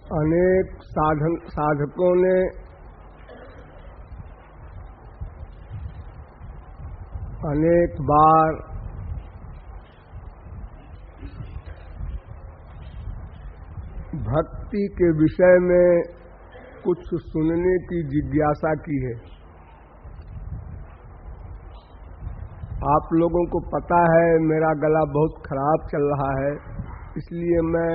अनेक साधकों ने अनेक बार भक्ति के विषय में कुछ सुनने की जिज्ञासा की है। आप लोगों को पता है मेरा गला बहुत खराब चल रहा है, इसलिए मैं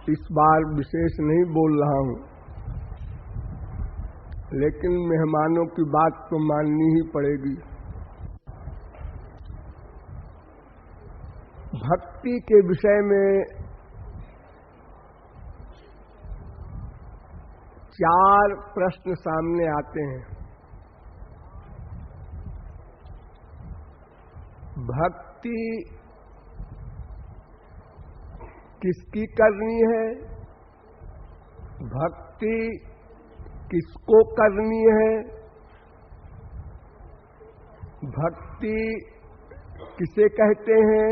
इस बार विशेष नहीं बोल रहा हूं, लेकिन मेहमानों की बात तो माननी ही पड़ेगी। भक्ति के विषय में 4 प्रश्न सामने आते हैं। भक्ति किसकी करनी है? भक्ति किसको करनी है? भक्ति किसे कहते हैं?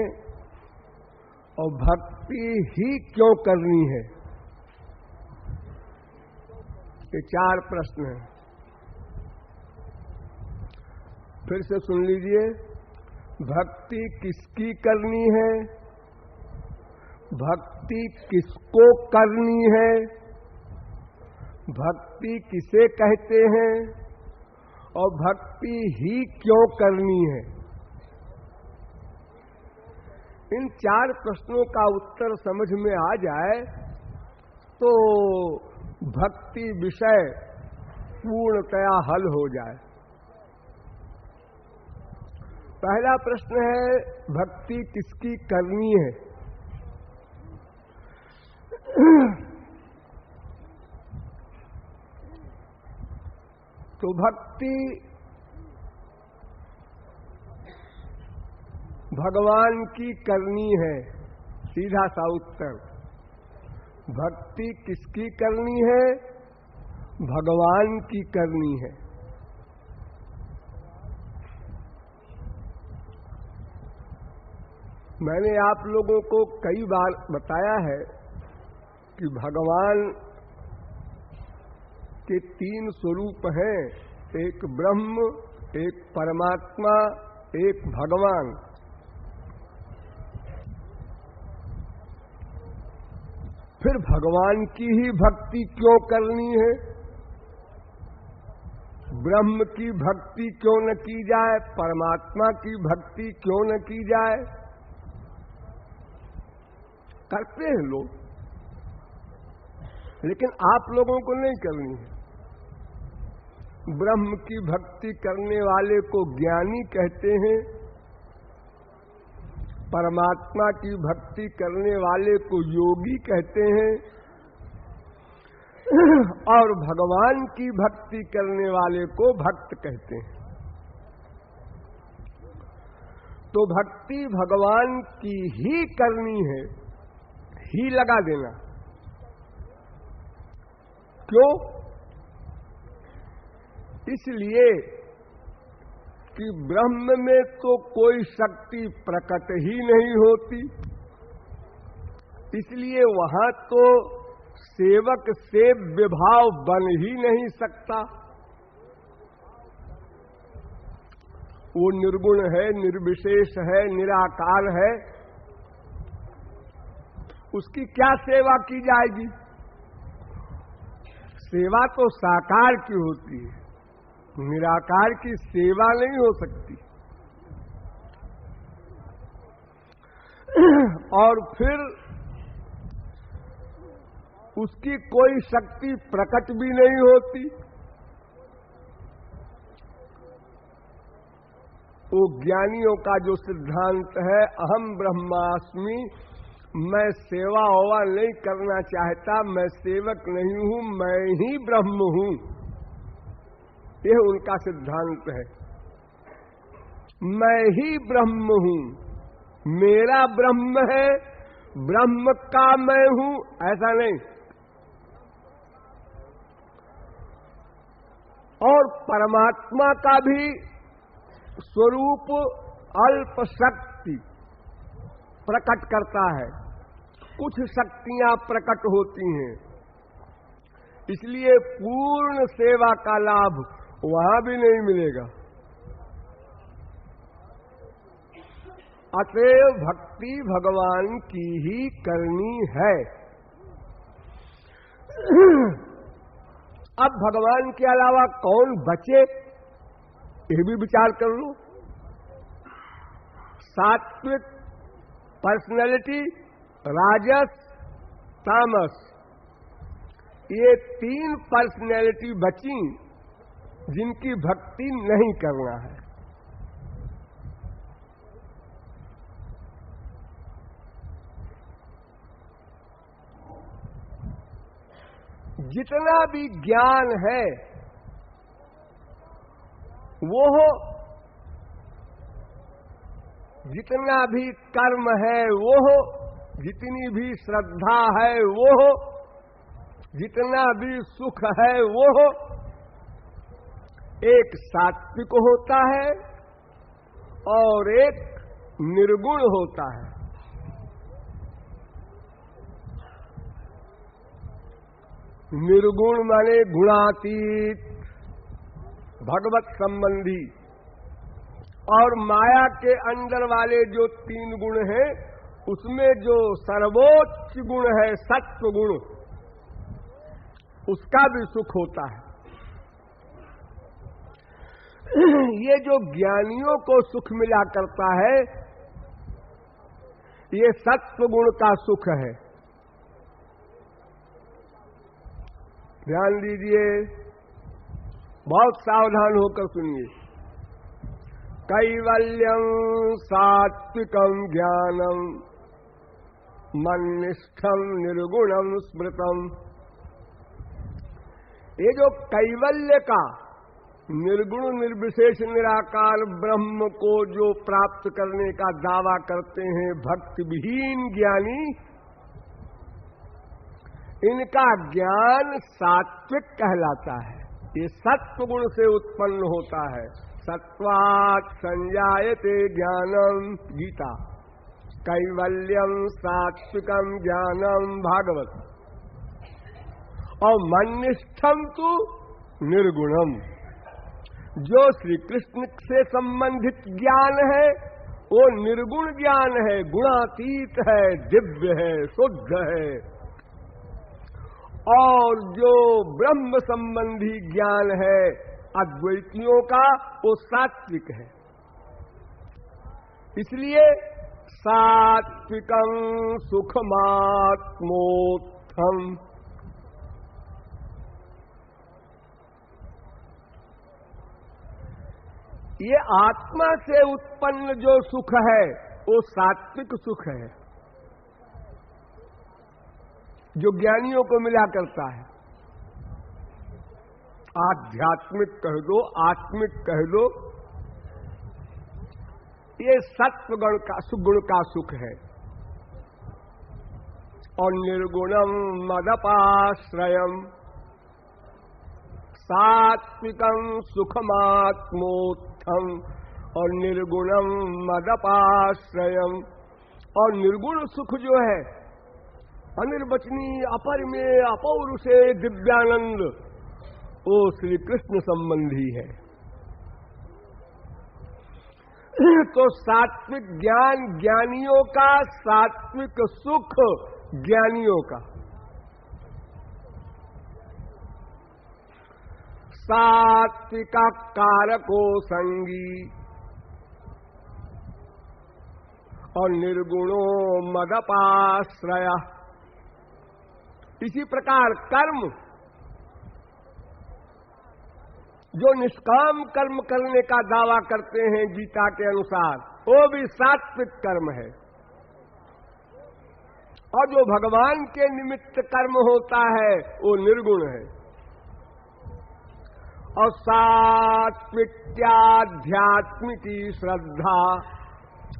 और भक्ति ही क्यों करनी है? ये 4 प्रश्न हैं। फिर से सुन लीजिए। भक्ति किसकी करनी है? भक्ति किसको करनी है? भक्ति किसे कहते हैं? और भक्ति ही क्यों करनी है? इन 4 प्रश्नों का उत्तर समझ में आ जाए तो भक्ति विषय पूर्णतया हल हो जाए। पहला प्रश्न है, भक्ति किसकी करनी है? तो भक्ति भगवान की करनी है। सीधा सा उत्तर। भक्ति किसकी करनी है? भगवान की करनी है। मैंने आप लोगों को कई बार बताया है कि भगवान के 3 स्वरूप हैं, एक ब्रह्म, एक परमात्मा, एक भगवान। फिर भगवान की ही भक्ति क्यों करनी है? ब्रह्म की भक्ति क्यों न की जाए? परमात्मा की भक्ति क्यों न की जाए? करते हैं लोग, लेकिन आप लोगों को नहीं करनी है। ब्रह्म की भक्ति करने वाले को ज्ञानी कहते हैं, परमात्मा की भक्ति करने वाले को योगी कहते हैं, और भगवान की भक्ति करने वाले को भक्त कहते हैं। तो भक्ति भगवान की ही करनी है, ही लगा देना। क्यों? इसलिए कि ब्रह्म में तो कोई शक्ति प्रकट ही नहीं होती, इसलिए वहां तो सेवक से विभाव बन ही नहीं सकता। वो निर्गुण है, निर्विशेष है, निराकार है, उसकी क्या सेवा की जाएगी? सेवा तो साकार की होती है, निराकार की सेवा नहीं हो सकती। और फिर उसकी कोई शक्ति प्रकट भी नहीं होती। वो ज्ञानियों का जो सिद्धांत है, अहम ब्रह्मास्मि, मैं सेवा ओवा नहीं करना चाहता, मैं सेवक नहीं हूं, मैं ही ब्रह्म हूं, यह उनका सिद्धांत है। मैं ही ब्रह्म हूं, मेरा ब्रह्म है, ब्रह्म का मैं हूं, ऐसा नहीं। और परमात्मा का भी स्वरूप अल्प शक्ति प्रकट करता है, कुछ शक्तियां प्रकट होती हैं, इसलिए पूर्ण सेवा का लाभ वहां भी नहीं मिलेगा। अतएव भक्ति भगवान की ही करनी है। अब भगवान के अलावा कौन बचे, ये भी विचार कर लो। सात्विक पर्सनैलिटी, राजस, तामस, ये 3 पर्सनैलिटी बची जिनकी भक्ति नहीं करना है। जितना भी ज्ञान है वो हो, जितना भी कर्म है वो हो, जितनी भी श्रद्धा है वो हो, जितना भी सुख है वो हो, एक सात्विक होता है और एक निर्गुण होता है। निर्गुण माने गुणातीत, भगवत संबंधी, और माया के अंदर वाले जो 3 गुण हैं उसमें जो सर्वोच्च गुण है सत्व गुण, उसका भी सुख होता है। ये जो ज्ञानियों को सुख मिला करता है ये सत्व गुण का सुख है। ध्यान दीजिए, बहुत सावधान होकर सुनिए। कैवल्यं सात्विकं ज्ञानम मन्निष्ठं निर्गुणं स्मृतम। ये जो कैवल्य का, निर्गुण निर्विशेष निराकार ब्रह्म को जो प्राप्त करने का दावा करते हैं भक्ति विहीन ज्ञानी, इनका ज्ञान सात्विक कहलाता है। ये सत्व गुण से उत्पन्न होता है। सत्वात् संजायते ज्ञानम, गीता। कैवल्यम सात्विकम ज्ञानम, भागवत। और मन्निष्ठम तु निर्गुणम, जो श्री कृष्ण से संबंधित ज्ञान है वो निर्गुण ज्ञान है, गुणातीत है, दिव्य है, शुद्ध है। और जो ब्रह्म संबंधी ज्ञान है अद्वैतियों का, वो सात्विक है। इसलिए सात्विकं सुखमात्मोत्थम। ये आत्मा से उत्पन्न जो सुख है वो सात्विक सुख है, जो ज्ञानियों को मिला करता है। आध्यात्मिक कह दो, आत्मिक कह दो, ये सत्वगुण का सुगुण का सुख है। और निर्गुणम मदपाश्रयम सात्विकं सुखमात्मोत्थम। और निर्गुणम मदपाश्रयम, और निर्गुण सुख जो है अनिर्वचनीय, अपरिमेय, अपौरुषे दिव्यानंद, वो श्री कृष्ण संबंधी है। तो सात्विक ज्ञान ज्ञानियों का, सात्विक सुख ज्ञानियों का। सात्विका कारको संगी और निर्गुणो मदपाश्रय। इसी प्रकार कर्म, जो निष्काम कर्म करने का दावा करते हैं गीता के अनुसार, वो भी सात्विक कर्म है। और जो भगवान के निमित्त कर्म होता है वो निर्गुण है। और सात्विक्याध्यात्मिकी श्रद्धा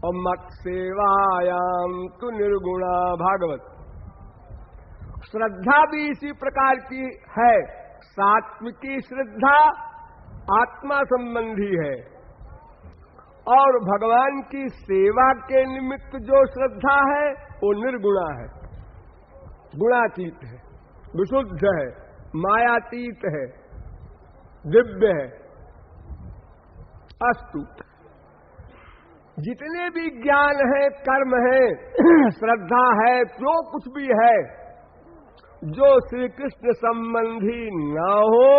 और मत सेवायाम तु निर्गुणा, भागवत। श्रद्धा भी इसी प्रकार की है। सात्विकी श्रद्धा आत्मा संबंधी है, और भगवान की सेवा के निमित्त जो श्रद्धा है वो निर्गुणा है। गुणातीत है, विशुद्ध है, मायातीत है, दिव्य है। अस्तु, जितने भी ज्ञान है, कर्म है, श्रद्धा है, जो कुछ भी है, जो श्री कृष्ण संबंधी न हो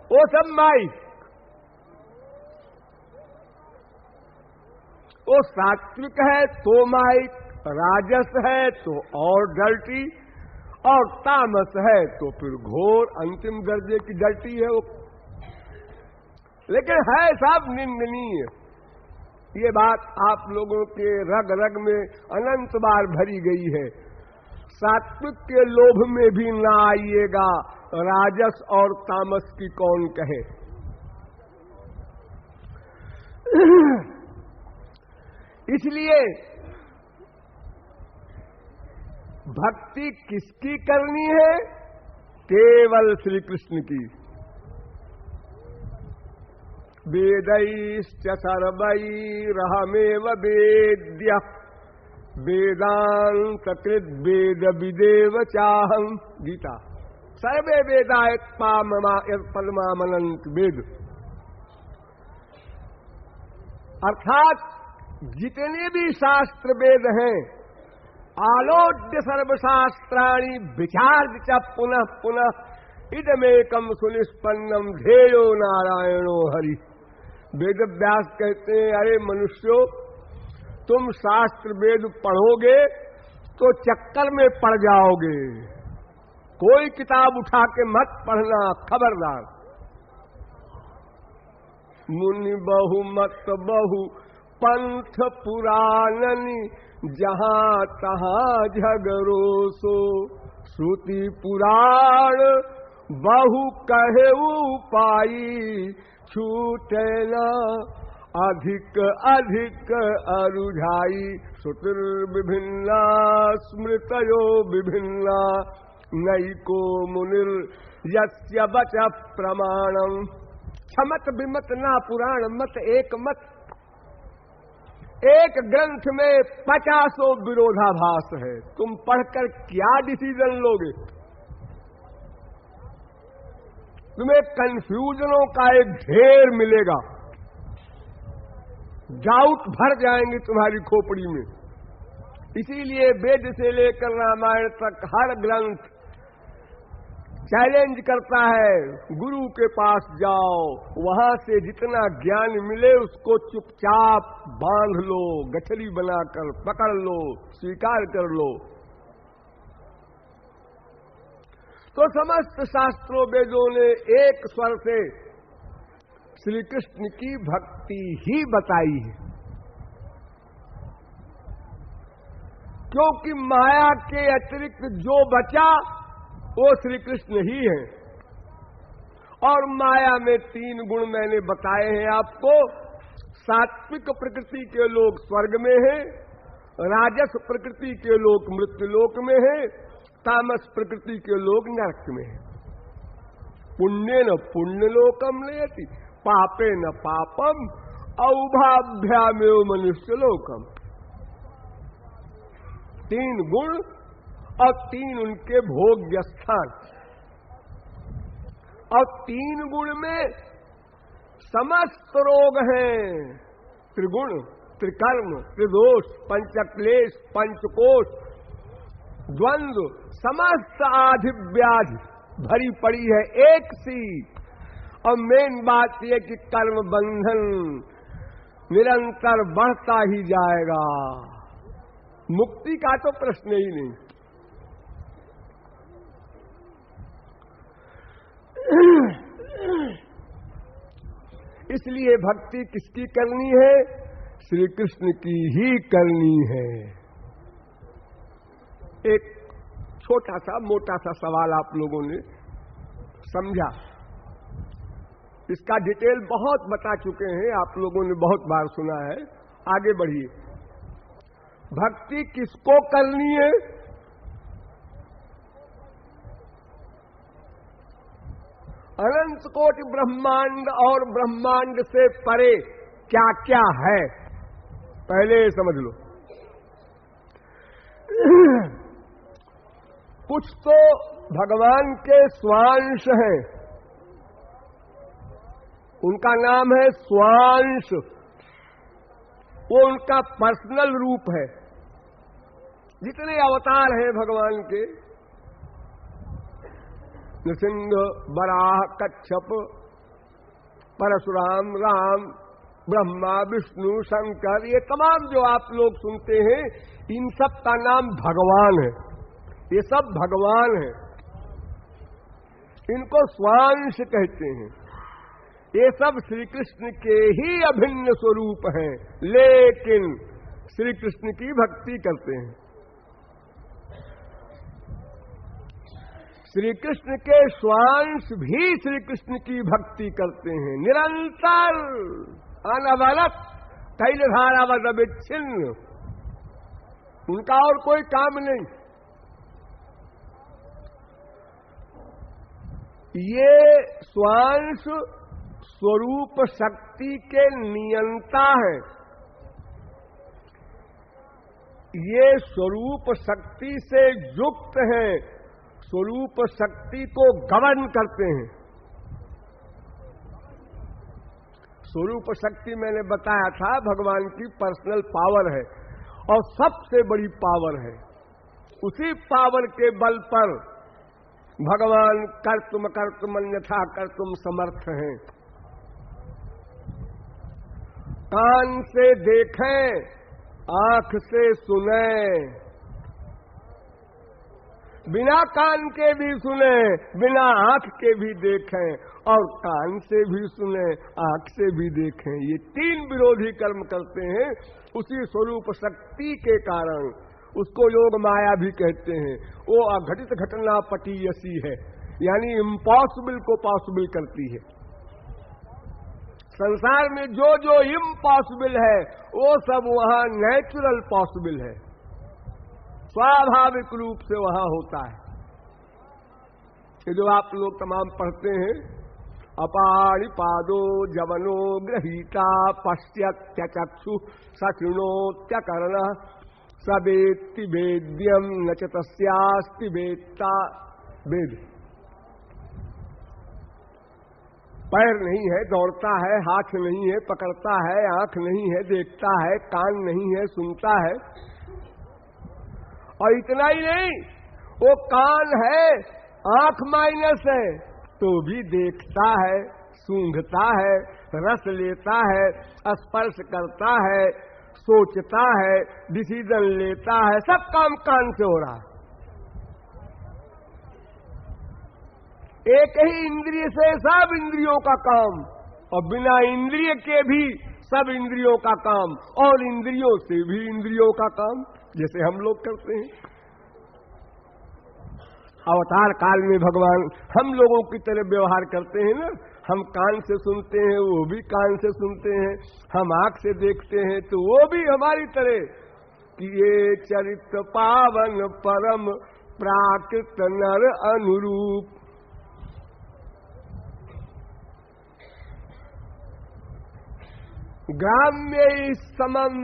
वो सब माइक, वो सात्विक है तो माइक, राजस है तो और डर्टी, और तामस है तो फिर घोर अंतिम दर्जे की डर्टी है वो। लेकिन है सब निंदनीय। ये बात आप लोगों के रग रग में अनंत बार भरी गई है। सात्विक के लोभ में भी ना आइएगा, राजस और तामस की कौन कहे। इसलिए भक्ति किसकी करनी है? केवल श्री कृष्ण की। वेदैश्च सर्वैरहमेव वेद्य वेदांतकृत वेद विदेव चाहं। गीता। सर्वे वेदा पदमामनंत वेद, अर्थात जितने भी शास्त्र वेद हैं, आलोड्य सर्वशास्त्राणि विचार्य च पुनः पुनः इदमेकम सुनिष्पन्नम ध्येयो नारायणो हरि। वेद व्यास कहते हैं, अरे मनुष्यों, तुम शास्त्र वेद पढ़ोगे तो चक्कर में पड़ जाओगे। कोई किताब उठा के मत पढ़ना, खबरदार। मुनि बहु मत बहु पंथ पुराणनि, जहां तहां झगड़ो सो। श्रुति पुराण बहु कहेऊ पाई, छूटे न अधिक अधिक अरुझाई। श्रुतिर विभिन्ना स्मृतयो विभिन्ना, नैको मुनिर यस्य वच प्रमाणम। क्षमत विमत ना पुराण मत, एक मत। एक ग्रंथ में 50 विरोधाभास है। तुम पढ़कर क्या डिसीजन लोगे? तुम्हें कंफ्यूजनों का एक ढेर मिलेगा, डाउट भर जाएंगे तुम्हारी खोपड़ी में। इसीलिए वेद से लेकर रामायण तक हर ग्रंथ चैलेंज करता है, गुरु के पास जाओ, वहां से जितना ज्ञान मिले उसको चुपचाप बांध लो, गठरी बनाकर पकड़ लो, स्वीकार कर लो। तो समस्त शास्त्रों वेदों ने एक स्वर से श्री कृष्ण की भक्ति ही बताई है, क्योंकि माया के अतिरिक्त जो बचा वो श्री कृष्ण ही है। और माया में 3 गुण मैंने बताए हैं आपको। सात्विक प्रकृति के लोग स्वर्ग में हैं, राजस प्रकृति के लोग मृत्युलोक में हैं, तामस प्रकृति के लोग नरक में हैं। पुण्य न पुण्यलोकम नयति, पापे न पापम, औभाभ्यामेव मनुष्यलोकम। 3 गुण और 3 उनके भोग्य स्थान। और 3 गुण में समस्त रोग हैं। त्रिगुण, त्रिकर्म, त्रिदोष, पंचक्लेश, पंचकोश, द्वंद्व, समस्त आधि व्याधि भरी पड़ी है एक सी। और मेन बात यह कि कर्म बंधन निरंतर बढ़ता ही जाएगा, मुक्ति का तो प्रश्न ही नहीं। इसलिए भक्ति किसकी करनी है? श्री कृष्ण की ही करनी है। एक छोटा सा मोटा सा सवाल आप लोगों ने समझा, इसका डिटेल बहुत बता चुके हैं, आप लोगों ने बहुत बार सुना है। आगे बढ़िए। भक्ति किसको करनी है? अनंत कोटि ब्रह्मांड और ब्रह्मांड से परे क्या क्या है, पहले समझ लो। कुछ तो भगवान के स्वांश हैं, उनका नाम है स्वांश, वो उनका पर्सनल रूप है। जितने अवतार हैं भगवान के, नृसिंह, वराह, कच्छप, परशुराम, राम, ब्रह्मा, विष्णु, शंकर, ये तमाम जो आप लोग सुनते हैं, इन सब का नाम भगवान है। ये सब भगवान है, इनको स्वांश कहते हैं। ये सब श्री कृष्ण के ही अभिन्न स्वरूप हैं, लेकिन श्री कृष्ण की भक्ति करते हैं। श्री कृष्ण के स्वांश भी श्री कृष्ण की भक्ति करते हैं, निरंतर अनवरत तैलधारावत अविच्छिन्न, उनका और कोई काम नहीं। ये स्वांश स्वरूप शक्ति के नियंता है, ये स्वरूप शक्ति से युक्त हैं, स्वरूप शक्ति को गवर्न करते हैं। स्वरूप शक्ति मैंने बताया था भगवान की पर्सनल पावर है और सबसे बड़ी पावर है। उसी पावर के बल पर भगवान कर्तुम अन्यथा कर्तुम समर्थ हैं। कान से देखें, आंख से सुनें, बिना कान के भी सुने, बिना आंख के भी देखें, और कान से भी सुने, आंख से भी देखें। ये तीन विरोधी कर्म करते हैं उसी स्वरूप शक्ति के कारण। उसको योग माया भी कहते हैं। वो अघटित घटना पटीयसी है, यानी इम्पॉसिबल को पॉसिबल करती है। संसार में जो जो इम्पॉसिबल है वो सब वहां नेचुरल पॉसिबल है, स्वाभाविक रूप से वहां होता है। ये जो आप लोग तमाम पढ़ते हैं, अपाणि पादो जवनो गृहीता पश्यत्य चक्षु सशृणोत्यकर्ण सवेत्ति वेद्यम न च तस्यास्ति वेत्ता वेद। पैर नहीं है, दौड़ता है, हाथ नहीं है, पकड़ता है, आंख नहीं है, देखता है, कान नहीं है, सुनता है, और इतना ही नहीं, वो कान है, आंख माइनस है, तो भी देखता है, सूंघता है, रस लेता है, स्पर्श करता है, सोचता है, डिसीजन लेता है, सब काम कान से हो रहा है। एक ही इंद्रिय से सब इंद्रियों का काम, और बिना इंद्रिय के भी सब इंद्रियों का काम, और इंद्रियों से भी इंद्रियों का काम, जैसे हम लोग करते हैं। अवतार काल में भगवान हम लोगों की तरह व्यवहार करते हैं ना। हम कान से सुनते हैं, वो भी कान से सुनते हैं, हम आंख से देखते हैं, तो वो भी हमारी तरह कि ये चरित्र पावन परम प्राकृत नर अनुरूप। ग्राम्य समम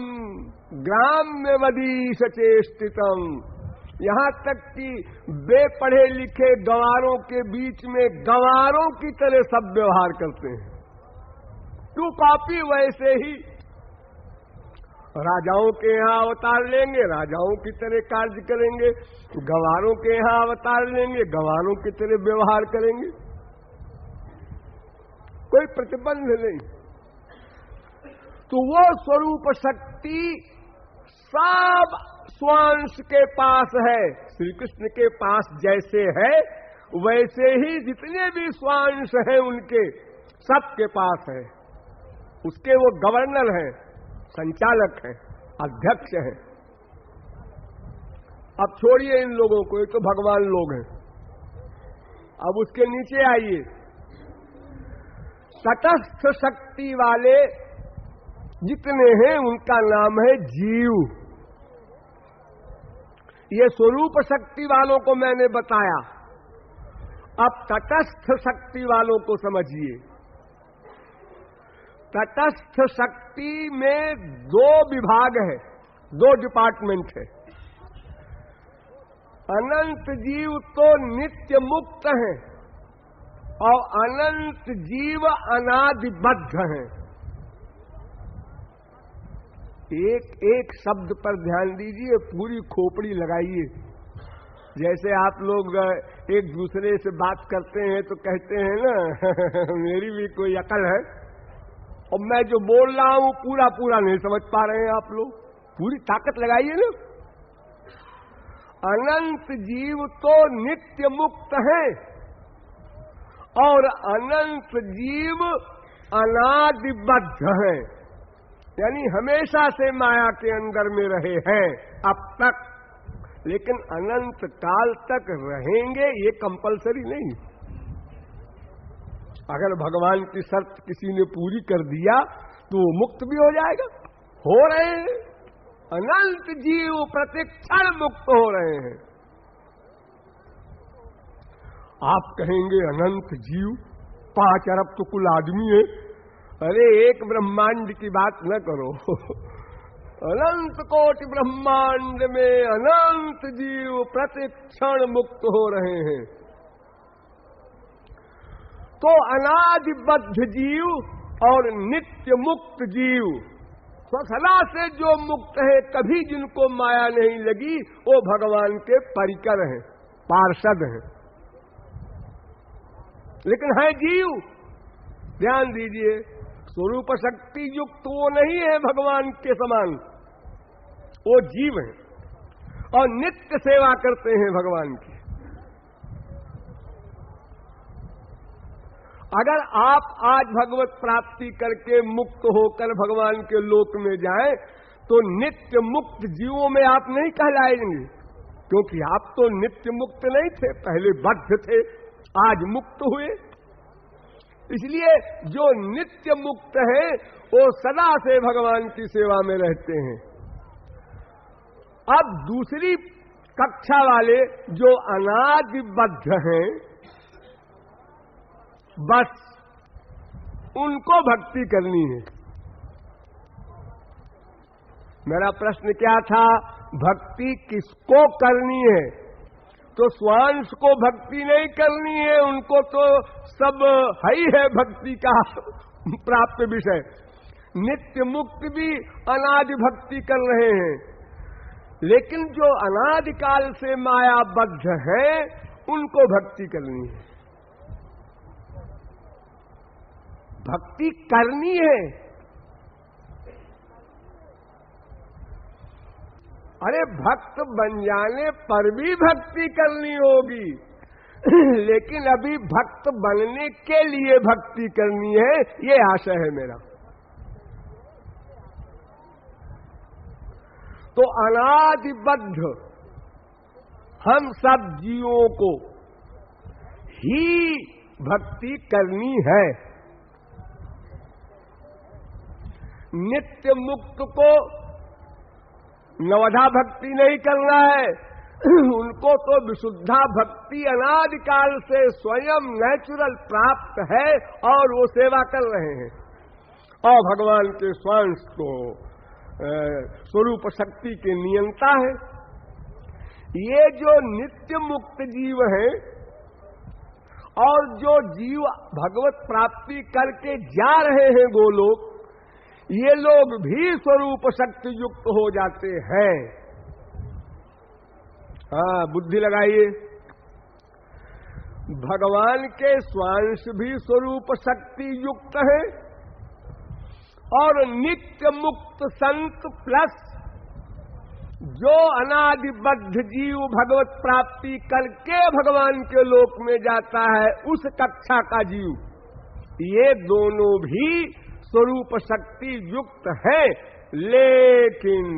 ग्राम्य वदीश चेष्टितम। यहां तक कि बेपढ़े लिखे गंवारों के बीच में गंवारों की तरह सब व्यवहार करते हैं। टू कॉपी वैसे ही राजाओं के यहां अवतार लेंगे, राजाओं की तरह कार्य करेंगे, गंवारों के यहां अवतार लेंगे, गंवारों की तरह व्यवहार करेंगे, कोई प्रतिबंध नहीं। तो वो स्वरूप शक्ति सब स्वांश के पास है। श्री कृष्ण के पास जैसे है वैसे ही जितने भी स्वांश हैं उनके सबके पास है। उसके वो गवर्नर हैं, संचालक हैं, अध्यक्ष हैं। अब छोड़िए इन लोगों को, ये तो भगवान लोग हैं। अब उसके नीचे आइए, तटस्थ शक्ति वाले जितने हैं उनका नाम है जीव। ये स्वरूप शक्ति वालों को मैंने बताया, अब तटस्थ शक्ति वालों को समझिए। तटस्थ शक्ति में दो विभाग है, दो डिपार्टमेंट है। अनंत जीव तो नित्य मुक्त हैं और अनंत जीव अनादिबद्ध हैं। एक एक शब्द पर ध्यान दीजिए, पूरी खोपड़ी लगाइए। जैसे आप लोग एक दूसरे से बात करते हैं तो कहते हैं ना मेरी भी कोई अकल है, और मैं जो बोल रहा हूं पूरा पूरा नहीं समझ पा रहे हैं आप लोग। पूरी ताकत लगाइए ना। अनंत जीव तो नित्य मुक्त हैं और अनंत जीव अनादिबद्ध हैं, यानी हमेशा से माया के अंदर में रहे हैं अब तक, लेकिन अनंत काल तक रहेंगे ये कंपलसरी नहीं। अगर भगवान की शर्त किसी ने पूरी कर दिया तो वो मुक्त भी हो जाएगा। हो रहे हैं, अनंत जीव प्रतिक्षण मुक्त हो रहे हैं। आप कहेंगे अनंत जीव, 5 अरब तो कुल आदमी है। अरे एक ब्रह्मांड की बात न करो अनंत कोटि ब्रह्मांड में अनंत जीव प्रतिक्षण मुक्त हो रहे हैं। तो अनादिबद्ध जीव और नित्य मुक्त जीव, स्वसला से जो मुक्त है, कभी जिनको माया नहीं लगी, वो भगवान के परिकर हैं, पार्षद हैं। लेकिन है जीव, ध्यान दीजिए, स्वरूप शक्ति युक्त वो नहीं है भगवान के समान, वो जीव हैं और नित्य सेवा करते हैं भगवान की। अगर आप आज भगवत प्राप्ति करके मुक्त होकर भगवान के लोक में जाएं, तो नित्य मुक्त जीवों में आप नहीं कहलाएंगे, क्योंकि आप तो नित्य मुक्त नहीं थे, पहले बद्ध थे, आज मुक्त हुए। इसलिए जो नित्य मुक्त है वो सदा से भगवान की सेवा में रहते हैं। अब दूसरी कक्षा वाले जो अनादिबद्ध हैं, बस उनको भक्ति करनी है। मेरा प्रश्न क्या था, भक्ति किसको करनी है? तो स्वांश को भक्ति नहीं करनी है, उनको तो सब है ही है भक्ति का प्राप्त विषय। नित्य मुक्त भी अनादि भक्ति कर रहे हैं, लेकिन जो अनादिकाल से मायाबद्ध है उनको भक्ति करनी है। भक्ति करनी है। अरे भक्त बन जाने पर भी भक्ति करनी होगी लेकिन अभी भक्त बनने के लिए भक्ति करनी है, ये आशय है मेरा। तो अनादिबद्ध हम सब जीवों को ही भक्ति करनी है। नित्य मुक्त को नवधा भक्ति नहीं करना है, उनको तो विशुद्धा भक्ति अनादिकाल से स्वयं नेचुरल प्राप्त है और वो सेवा कर रहे हैं और भगवान के स्वांश को स्वरूप शक्ति के नियंता है। ये जो नित्य मुक्त जीव हैं और जो जीव भगवत प्राप्ति करके जा रहे हैं गोलोक, ये लोग भी स्वरूप शक्ति युक्त हो जाते हैं। हाँ, बुद्धि लगाइए। भगवान के स्वांश भी स्वरूप शक्ति युक्त है और नित्य मुक्त संत प्लस जो अनादिबद्ध जीव भगवत प्राप्ति करके भगवान के लोक में जाता है, उस कक्षा का जीव, ये दोनों भी स्वरूप शक्ति युक्त है। लेकिन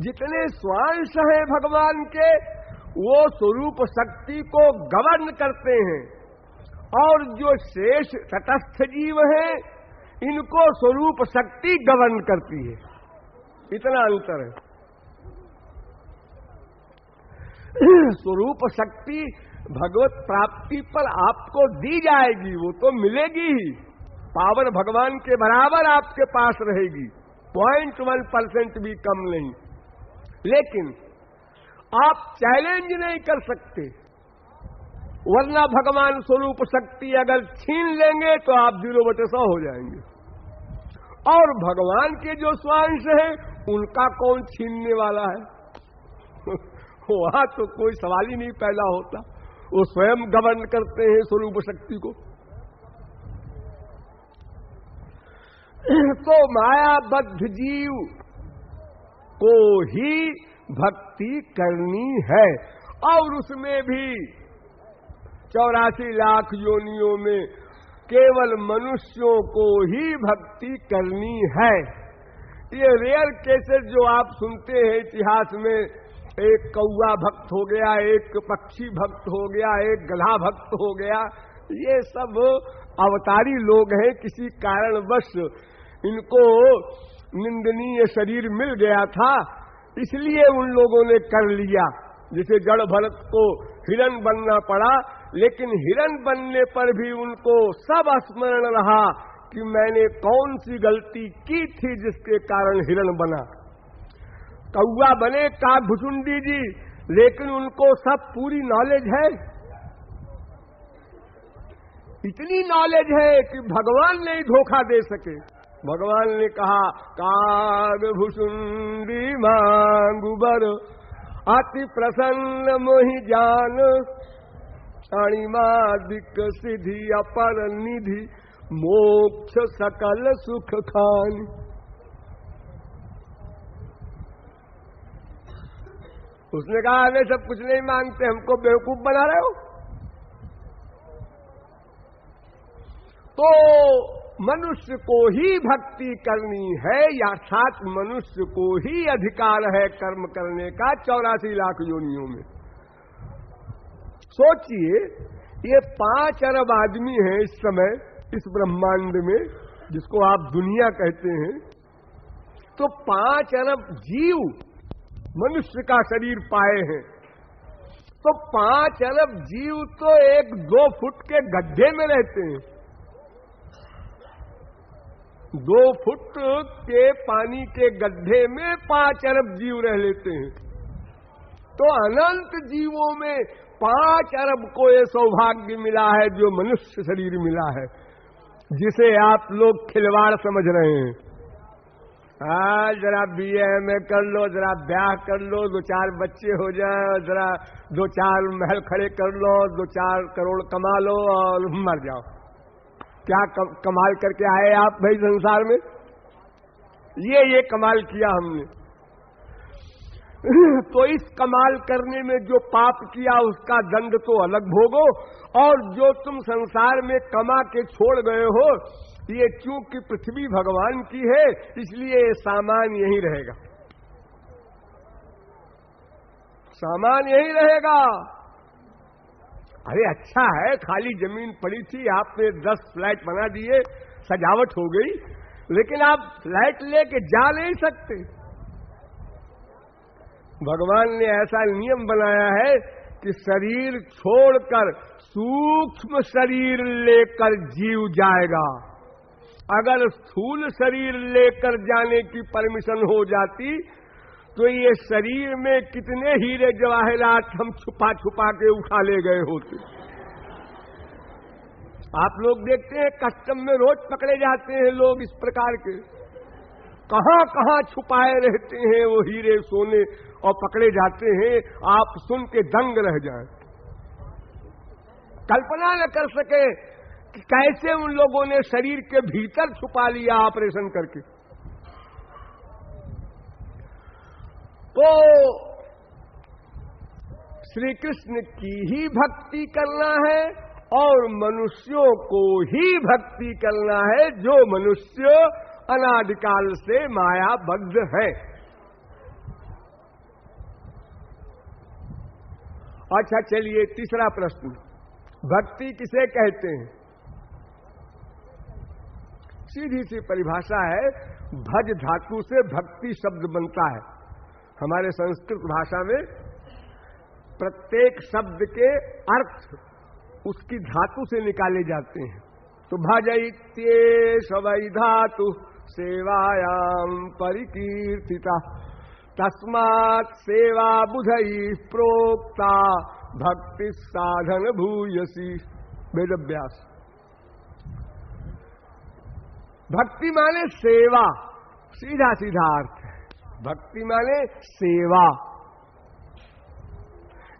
जितने स्वांश हैं भगवान के, वो स्वरूप शक्ति को गवर्न करते हैं और जो शेष तटस्थ जीव हैं, इनको स्वरूप शक्ति गवर्न करती है। इतना अंतर है। स्वरूप शक्ति भगवत प्राप्ति पर आपको दी जाएगी, वो तो मिलेगी ही। पावर भगवान के बराबर आपके पास रहेगी, 0.1% भी कम नहीं। लेकिन आप चैलेंज नहीं कर सकते, वरना भगवान स्वरूप शक्ति अगर छीन लेंगे तो आप 0/100 हो जाएंगे। और भगवान के जो स्वांश हैं उनका कौन छीनने वाला है? वहां तो कोई सवाल ही नहीं पैदा होता, वो स्वयं गवर्न करते हैं स्वरूप शक्ति को। तो मायाबद्ध जीव को ही भक्ति करनी है, और उसमें भी 84 लाख योनियों में केवल मनुष्यों को ही भक्ति करनी है। ये रेयर केसेस जो आप सुनते हैं इतिहास में, एक कौवा भक्त हो गया, एक पक्षी भक्त हो गया, एक गधा भक्त हो गया, ये सब अवतारी लोग हैं। किसी कारणवश इनको निंदनीय शरीर मिल गया था, इसलिए उन लोगों ने कर लिया। जैसे जड़ भरत को हिरण बनना पड़ा, लेकिन हिरण बनने पर भी उनको सब स्मरण रहा कि मैंने कौन सी गलती की थी जिसके कारण हिरण बना। कौवा बने काकभुचुंडी जी, लेकिन उनको सब पूरी नॉलेज है, इतनी नॉलेज है कि भगवान नहीं धोखा दे सके। भगवान ने कहा काकभुचुंडी मांगू बर, अति प्रसन्न मोहि जान, अणिमादिक सिद्धि अपर निधि, मोक्ष सकल सुख खान। उसने कहा हमें सब कुछ नहीं मांगते, हमको बेवकूफ बना रहे हो। तो मनुष्य को ही भक्ति करनी है, अर्थात मनुष्य को ही अधिकार है कर्म करने का 84 लाख योनियों में। सोचिए, ये 5 अरब आदमी हैं इस समय इस ब्रह्मांड में, जिसको आप दुनिया कहते हैं। तो 5 अरब जीव मनुष्य का शरीर पाए हैं, तो 5 अरब जीव तो 1-2 फुट के गड्ढे में रहते हैं। 2 फुट के पानी के गड्ढे में 5 अरब जीव रह लेते हैं। तो अनंत जीवों में 5 अरब को ये सौभाग्य मिला है जो मनुष्य शरीर मिला है, जिसे आप लोग खिलवाड़ समझ रहे हैं। जरा BA कर लो, जरा ब्याह कर लो, 2-4 बच्चे हो जाएं, जरा 2-4 महल खड़े कर लो, 2-4 करोड़ कमा लो और मर जाओ। क्या कमाल करके आए आप भाई संसार में? ये कमाल किया हमने। तो इस कमाल करने में जो पाप किया उसका दंड तो अलग भोगो, और जो तुम संसार में कमा के छोड़ गए हो, ये चूंकि पृथ्वी भगवान की है इसलिए सामान यहीं रहेगा, सामान यहीं रहेगा। अरे अच्छा है, खाली जमीन पड़ी थी, आपने 10 फ्लैट बना दिए, सजावट हो गई, लेकिन आप फ्लैट लेके जा नहीं सकते। भगवान ने ऐसा नियम बनाया है कि शरीर छोड़कर सूक्ष्म शरीर लेकर जीव जाएगा। अगर स्थूल शरीर लेकर जाने की परमिशन हो जाती तो ये शरीर में कितने हीरे जवाहरात हम छुपा छुपा के उठा ले गए होते। आप लोग देखते हैं कस्टम में रोज पकड़े जाते हैं लोग इस प्रकार के, कहां कहां छुपाए रहते हैं वो हीरे सोने, और पकड़े जाते हैं, आप सुन के दंग रह जाएं। कल्पना न कर सके कि कैसे उन लोगों ने शरीर के भीतर छुपा लिया ऑपरेशन करके। तो श्री कृष्ण की ही भक्ति करना है और मनुष्यों को ही भक्ति करना है, जो मनुष्य अनादिकाल से मायाबद्ध है। अच्छा चलिए, तीसरा प्रश्न, भक्ति किसे कहते हैं? सीधी सी परिभाषा है, भज धातु से भक्ति शब्द बनता है। हमारे संस्कृत भाषा में प्रत्येक शब्द के अर्थ उसकी धातु से निकाले जाते हैं। तो भजैत्येष वै धातु सेवायाम परिकीर्तिता, तस्मात् सेवा बुधई प्रोक्ता भक्ति साधन भूयसी। वेदव्यास। भक्ति माने सेवा, सीधा सीधा अर्थ है। भक्ति माने सेवा,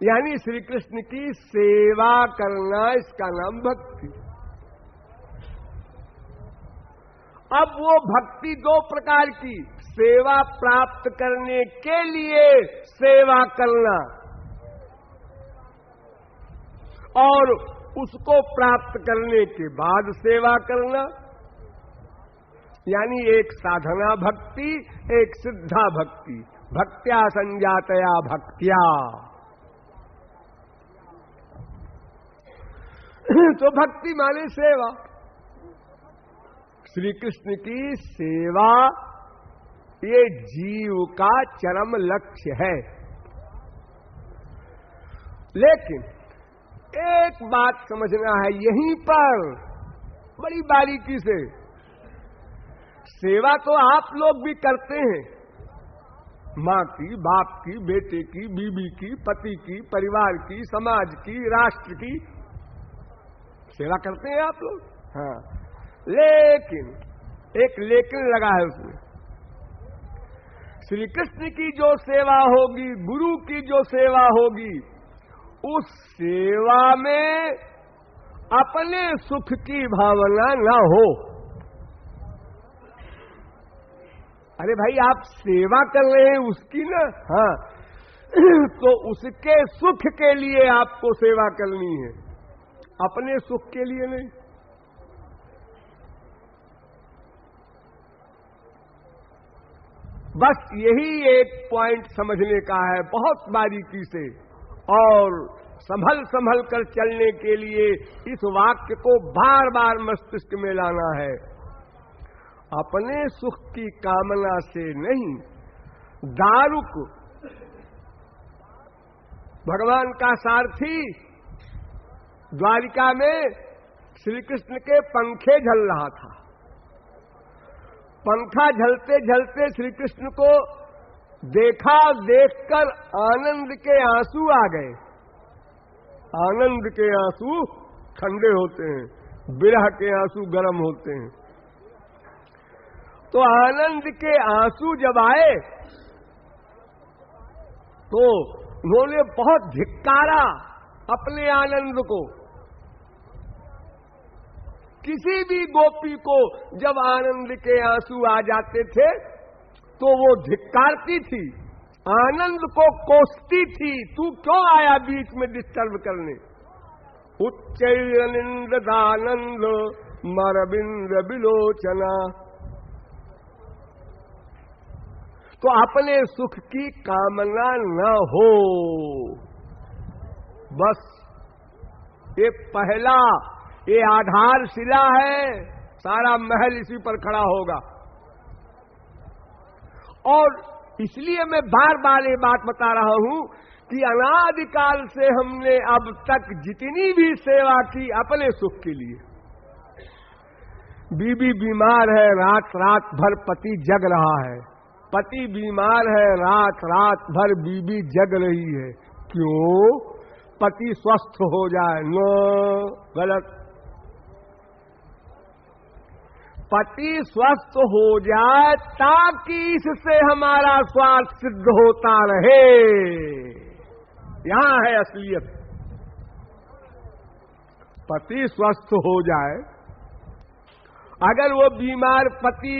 यानी श्री कृष्ण की सेवा करना, इसका नाम भक्ति। अब वो भक्ति दो प्रकार की, सेवा प्राप्त करने के लिए सेवा करना और उसको प्राप्त करने के बाद सेवा करना, यानी एक साधना भक्ति, एक सिद्धा भक्ति। भक्त्या संजातया भक्त्या। तो भक्ति माने सेवा, श्री कृष्ण की सेवा ये जीव का चरम लक्ष्य है। लेकिन एक बात समझना है यहीं पर बड़ी बारीकी से, सेवा तो आप लोग भी करते हैं, माँ की, बाप की, बेटे की, बीवी की, पति की, परिवार की, समाज की, राष्ट्र की सेवा करते हैं आप लोग। हाँ, लेकिन एक लेकिन लगा है उसमें। श्री कृष्ण की जो सेवा होगी, गुरु की जो सेवा होगी, उस सेवा में अपने सुख की भावना न हो। अरे भाई, आप सेवा कर रहे हैं उसकी ना, हाँ, तो उसके सुख के लिए आपको सेवा करनी है, अपने सुख के लिए नहीं। बस यही एक पॉइंट समझने का है बहुत बारीकी से, और संभल संभल कर चलने के लिए इस वाक्य को बार बार मस्तिष्क में लाना है। अपने सुख की कामना से नहीं। दारुक भगवान का सारथी द्वारिका में श्री कृष्ण के पंखे झल रहा था। पंखा झलते झलते श्री कृष्ण को देखा, देखकर आनंद के आंसू आ गए। आनंद के आंसू ठंडे होते हैं, विरह के आंसू गर्म होते हैं। तो आनंद के आंसू जब आए तो उन्होंने बहुत धिक्कारा अपने आनंद को। किसी भी गोपी को जब आनंद के आंसू आ जाते थे तो वो धिक्कारती थी, आनंद को कोसती थी, तू क्यों आया बीच में डिस्टर्ब करने। उच्चैरनिंद दानंद मरबिंद बिलोचना। तो अपने सुख की कामना न हो। बस ये पहला, ये आधारशिला है, सारा महल इसी पर खड़ा होगा। और इसलिए मैं बार बार ये बात बता रहा हूं कि अनादिकाल से हमने अब तक जितनी भी सेवा की अपने सुख के लिए। बीबी बीमार है, रात रात भर पति जग रहा है। पति बीमार है, रात रात भर बीबी जग रही है। क्यों? पति स्वस्थ हो जाए। नो, गलत। पति स्वस्थ हो जाए ताकि इससे हमारा स्वार्थ सिद्ध होता रहे। यहां है असलियत। पति स्वस्थ हो जाए, अगर वो बीमार पति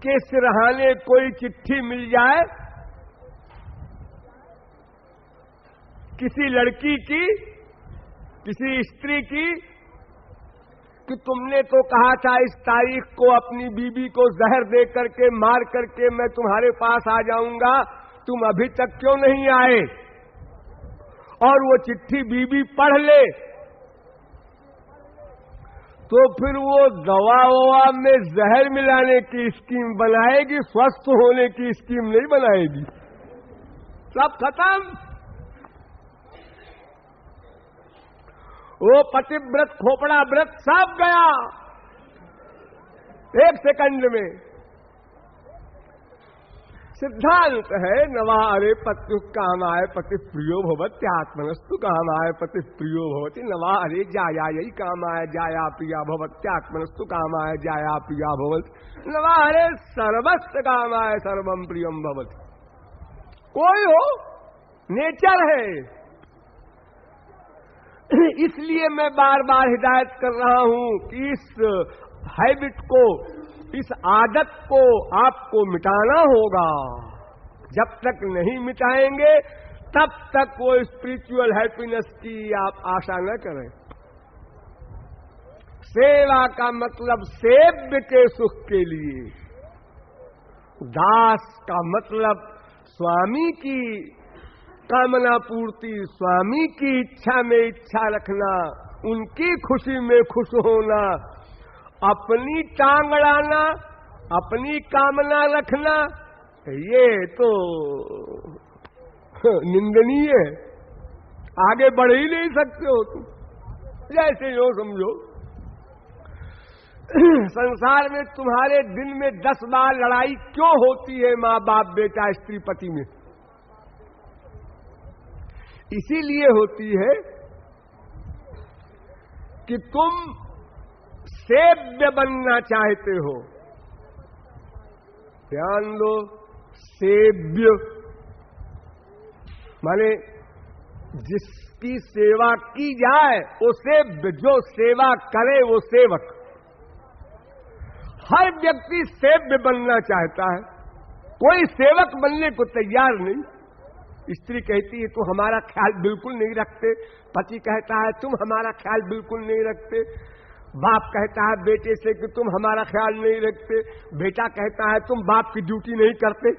के सिरहाने कोई चिट्ठी मिल जाए किसी लड़की की, किसी स्त्री की, कि तुमने तो कहा था इस तारीख को अपनी बीबी को जहर दे करके, मार करके मैं तुम्हारे पास आ जाऊंगा, तुम अभी तक क्यों नहीं आए? और वो चिट्ठी बीबी पढ़ ले तो फिर वो दवा ववा में जहर मिलाने की स्कीम बनाएगी, स्वस्थ होने की स्कीम नहीं बनाएगी। सब खत्म। वो पतिव्रत खोपड़ा व्रत सब गया एक सेकंड में। सिद्धांत है नवारे पत्यु कामाय पति प्रियो भवत्यात्मनस्तु कामाय पति प्रियो भवति नवारे जाया यही कामाय जाया प्रिया भवत्यात्मनस्तु कामाय जाया प्रिया भवति नवारे सर्वस्व कामाय सर्वम प्रियम भवति। कोई हो नेचर है। इसलिए मैं बार बार हिदायत कर रहा हूं कि इस हैबिट को, इस आदत को आपको मिटाना होगा। जब तक नहीं मिटाएंगे तब तक वो स्पिरिचुअल हैप्पीनेस की आप आशा न करें। सेवा का मतलब सेव्य के सुख के लिए, दास का मतलब स्वामी की कामना पूर्ति, स्वामी की इच्छा में इच्छा रखना, उनकी खुशी में खुश होना। अपनी टांग अड़ाना, अपनी कामना रखना, ये तो निंदनीय है। आगे बढ़ ही नहीं सकते हो तुम। जैसे हो समझो, संसार में तुम्हारे दिन में 10 बार लड़ाई क्यों होती है माँ बाप बेटा स्त्री पति में? इसीलिए होती है कि तुम सेव्य बनना चाहते हो। ध्यान दो, सेव्य माने जिसकी सेवा की जाए वो सेव्य, जो सेवा करे वो सेवक। हर व्यक्ति सेव्य बनना चाहता है, कोई सेवक बनने को तैयार नहीं। स्त्री कहती है तुम हमारा ख्याल बिल्कुल नहीं रखते, पति कहता है तुम हमारा ख्याल बिल्कुल नहीं रखते, बाप कहता है बेटे से कि तुम हमारा ख्याल नहीं रखते, बेटा कहता है तुम बाप की ड्यूटी नहीं करते।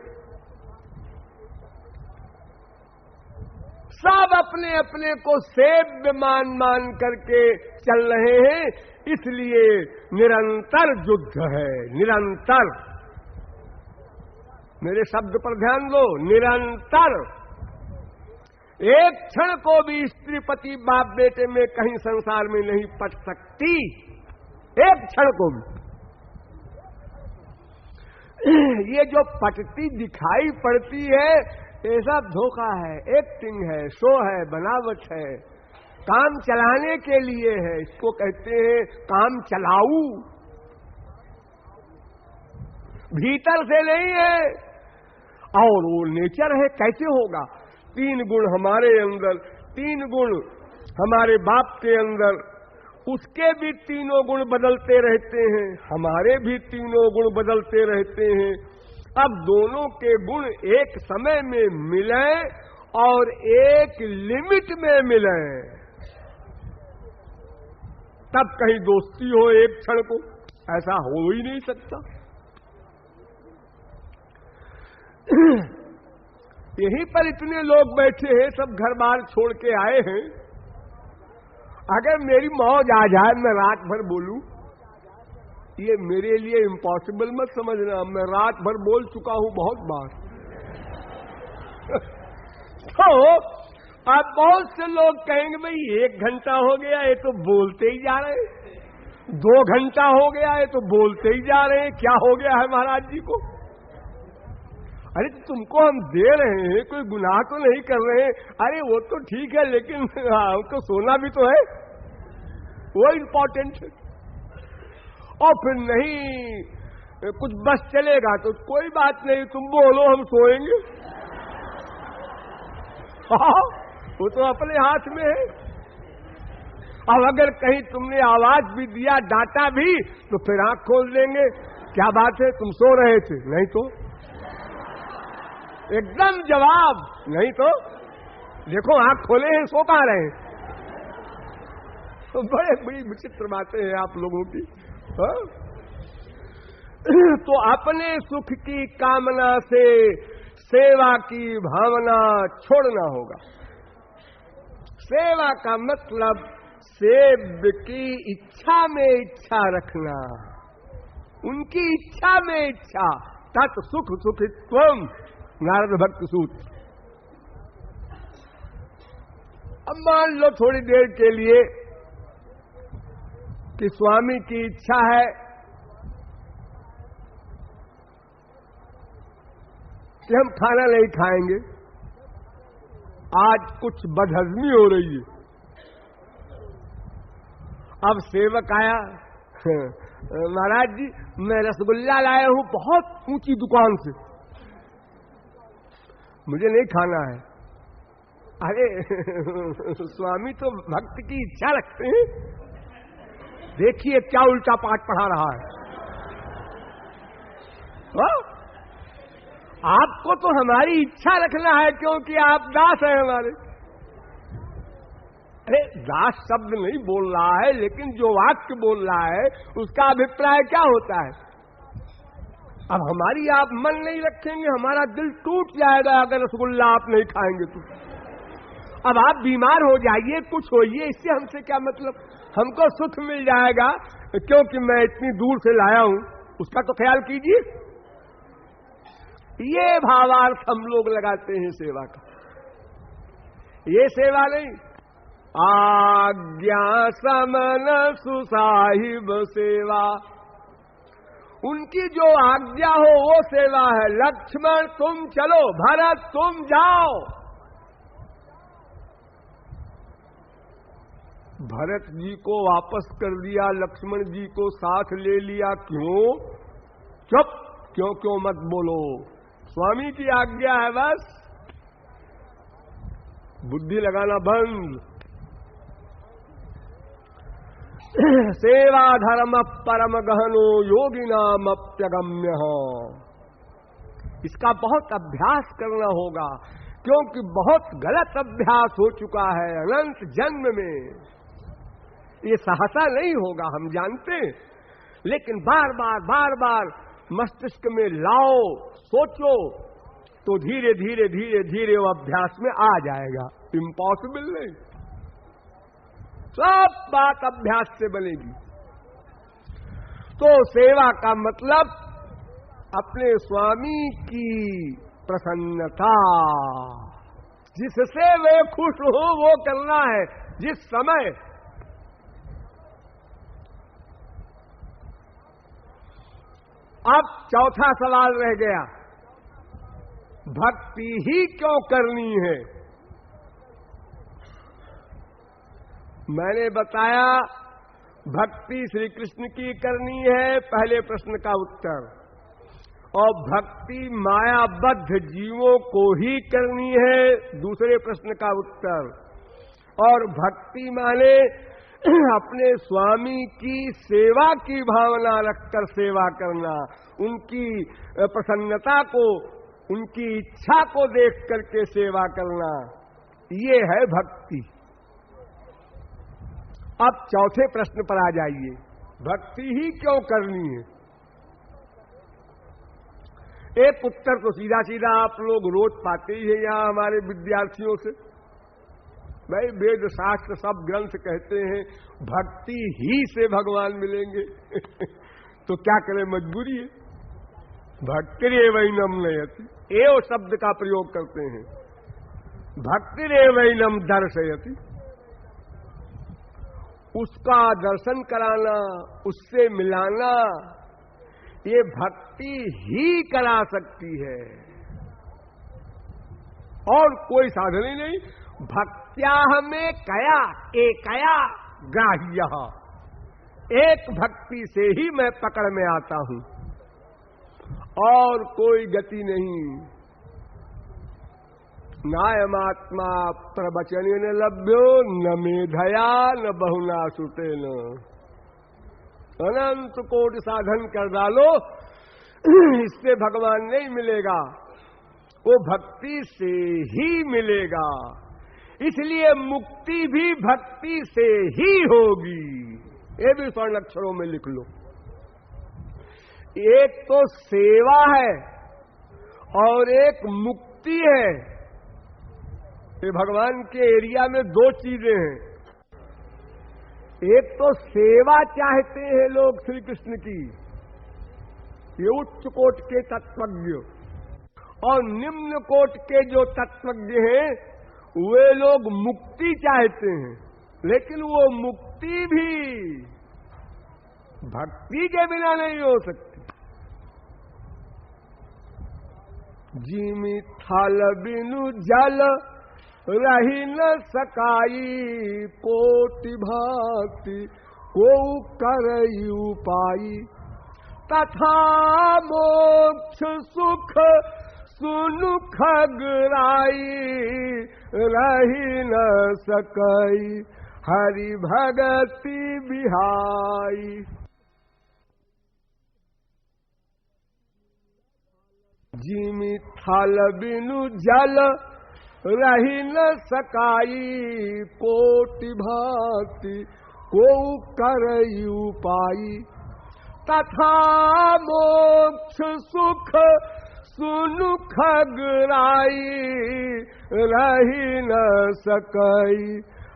सब अपने अपने को सेव्य मान करके चल रहे हैं। इसलिए निरंतर युद्ध है, निरंतर। मेरे शब्द पर ध्यान दो, निरंतर। एक क्षण को भी स्त्री पति बाप बेटे में कहीं संसार में नहीं पट सकती, एक क्षण को भी। ये जो पटती दिखाई पड़ती है ये सब धोखा है, एक्टिंग है, शो है, बनावट है, काम चलाने के लिए है। इसको कहते हैं काम चलाऊ, भीतर से नहीं है। और वो नेचर है, कैसे होगा? 3 गुण हमारे अंदर, 3 गुण हमारे बाप के अंदर, उसके भी 3 गुण बदलते रहते हैं, हमारे भी 3 गुण बदलते रहते हैं। अब दोनों के गुण एक समय में मिलें और एक लिमिट में मिलें, तब कहीं दोस्ती हो एक क्षण को। ऐसा हो ही नहीं सकता। यहीं पर इतने लोग बैठे हैं, सब घर बार छोड़ के आए हैं। अगर मेरी मौज आ जाए मैं रात भर बोलूं, ये मेरे लिए इम्पॉसिबल मत समझना। मैं रात भर बोल चुका हूं बहुत बार। तो अब बहुत से लोग कहेंगे भाई 1 घंटा हो गया ये तो बोलते ही जा रहे हैं, 2 घंटा हो गया ये तो बोलते ही जा रहे हैं, क्या हो गया है महाराज जी को? अरे तुमको हम दे रहे हैं, कोई गुनाह तो नहीं कर रहे हैं। अरे वो तो ठीक है, लेकिन हमको सोना भी तो है, वो इम्पोर्टेंट है। और फिर नहीं कुछ बस चलेगा तो कोई बात नहीं, तुम बोलो हम सोएंगे। वो तो अपने हाथ में है। अब अगर कहीं तुमने आवाज भी दिया, डांटा भी, तो फिर आंख खोल देंगे, क्या बात है तुम सो रहे थे? नहीं तो एकदम जवाब, नहीं तो देखो आंख खोले हैं, सो कहां रहे हैं? तो बड़ी विचित्र बातें हैं आप लोगों की। हाँ? तो अपने सुख की कामना से सेवा की भावना छोड़ना होगा। सेवा का मतलब सेव्य की इच्छा में इच्छा रखना, उनकी इच्छा में इच्छा। तत् सुख सुखित्वम, नारद भक्त सूत्र। अब मान लो थोड़ी देर के लिए कि स्वामी की इच्छा है कि हम खाना नहीं खाएंगे, आज कुछ बदहजमी हो रही है। अब सेवक आया, महाराज जी मैं रसगुल्ला लाया हूं बहुत ऊंची दुकान से, मुझे नहीं खाना है। अरे स्वामी तो भक्त की इच्छा रखते हैं, देखिए क्या उल्टा पाठ पढ़ा रहा है। आपको तो हमारी इच्छा रखना है क्योंकि आप दास हैं हमारे। अरे दास शब्द नहीं बोल रहा है, लेकिन जो वाक्य बोल रहा है उसका अभिप्राय क्या होता है। अब हमारी आप मन नहीं रखेंगे, हमारा दिल टूट जाएगा अगर रसगुल्ला आप नहीं खाएंगे तो। अब आप बीमार हो जाइए, कुछ होइए, इससे हमसे क्या मतलब, हमको सुख मिल जाएगा क्योंकि मैं इतनी दूर से लाया हूं, उसका तो ख्याल कीजिए। ये भावार्थ हम लोग लगाते हैं सेवा का, ये सेवा नहीं। आज्ञा समन सुसाहिब सेवा, उनकी जो आज्ञा हो वो सेवा है। लक्ष्मण तुम चलो, भरत तुम जाओ। भरत जी को वापस कर दिया, लक्ष्मण जी को साथ ले लिया, क्यों? चुप, क्यों क्यों मत बोलो, स्वामी की आज्ञा है बस, बुद्धि लगाना बंद। सेवा धर्म परम गहनो योगिनाम अप्यगम्य, इसका बहुत अभ्यास करना होगा क्योंकि बहुत गलत अभ्यास हो चुका है अनंत जन्म में। ये सहसा नहीं होगा हम जानते, लेकिन बार बार मस्तिष्क में लाओ, सोचो, तो धीरे धीरे वो अभ्यास में आ जाएगा। इम्पॉसिबल नहीं, सब बात अभ्यास से बनेगी। तो सेवा का मतलब अपने स्वामी की प्रसन्नता, जिससे वे खुश हो वो करना है जिस समय। अब चौथा सवाल रह गया, भक्ति ही क्यों करनी है। मैंने बताया भक्ति श्री कृष्ण की करनी है, पहले प्रश्न का उत्तर, और भक्ति मायाबद्ध जीवों को ही करनी है, दूसरे प्रश्न का उत्तर। और भक्ति माने अपने स्वामी की सेवा की भावना रखकर सेवा करना, उनकी प्रसन्नता को, उनकी इच्छा को देख करके सेवा करना, ये है भक्ति। अब चौथे प्रश्न पर आ जाइए, भक्ति ही क्यों करनी है। एक उत्तर तो सीधा सीधा आप लोग रोज पाते ही है यहां हमारे विद्यार्थियों से। भाई वेद शास्त्र सब ग्रंथ कहते हैं भक्ति ही से भगवान मिलेंगे तो क्या करें, मजबूरी है। भक्तिरेवैनम नयति, एव शब्द का प्रयोग करते हैं, भक्तिरेवैनम दर्शयति, उसका दर्शन कराना, उससे मिलाना, ये भक्ति ही करा सकती है और कोई साधन ही नहीं। भक्त्या में कया एकया ग्राह्य, एक भक्ति से ही मैं पकड़ में आता हूं और कोई गति नहीं। नायमात्मा प्रवचन न लभ्यो न मेधया न बहुना सुतेन, अनंत कोटि साधन कर डालो इससे भगवान नहीं मिलेगा, वो भक्ति से ही मिलेगा। इसलिए मुक्ति भी भक्ति से ही होगी, ये भी स्वर्ण अक्षरों में लिख लो। एक तो सेवा है और एक मुक्ति है। ये भगवान के एरिया में दो चीजें हैं, एक तो सेवा चाहते हैं लोग श्री कृष्ण की, ये उच्च कोट के तत्वज्ञ, और निम्न कोट के जो तत्वज्ञ हैं वे लोग मुक्ति चाहते हैं, लेकिन वो मुक्ति भी भक्ति के बिना नहीं हो सकती। जिमि थल बिनु जल रही न सकाई, कोटि भक्ति को करई उपाई। तथा मोक्ष सुख सुनु खगराई, रही न सकई हरि भगति बिहाई। जिमि थल बिनु जल रही न सकाई, कोटि भक्ति को करई उपाई। तथा मोक्ष सुख सुनु खगराई, रही न सकई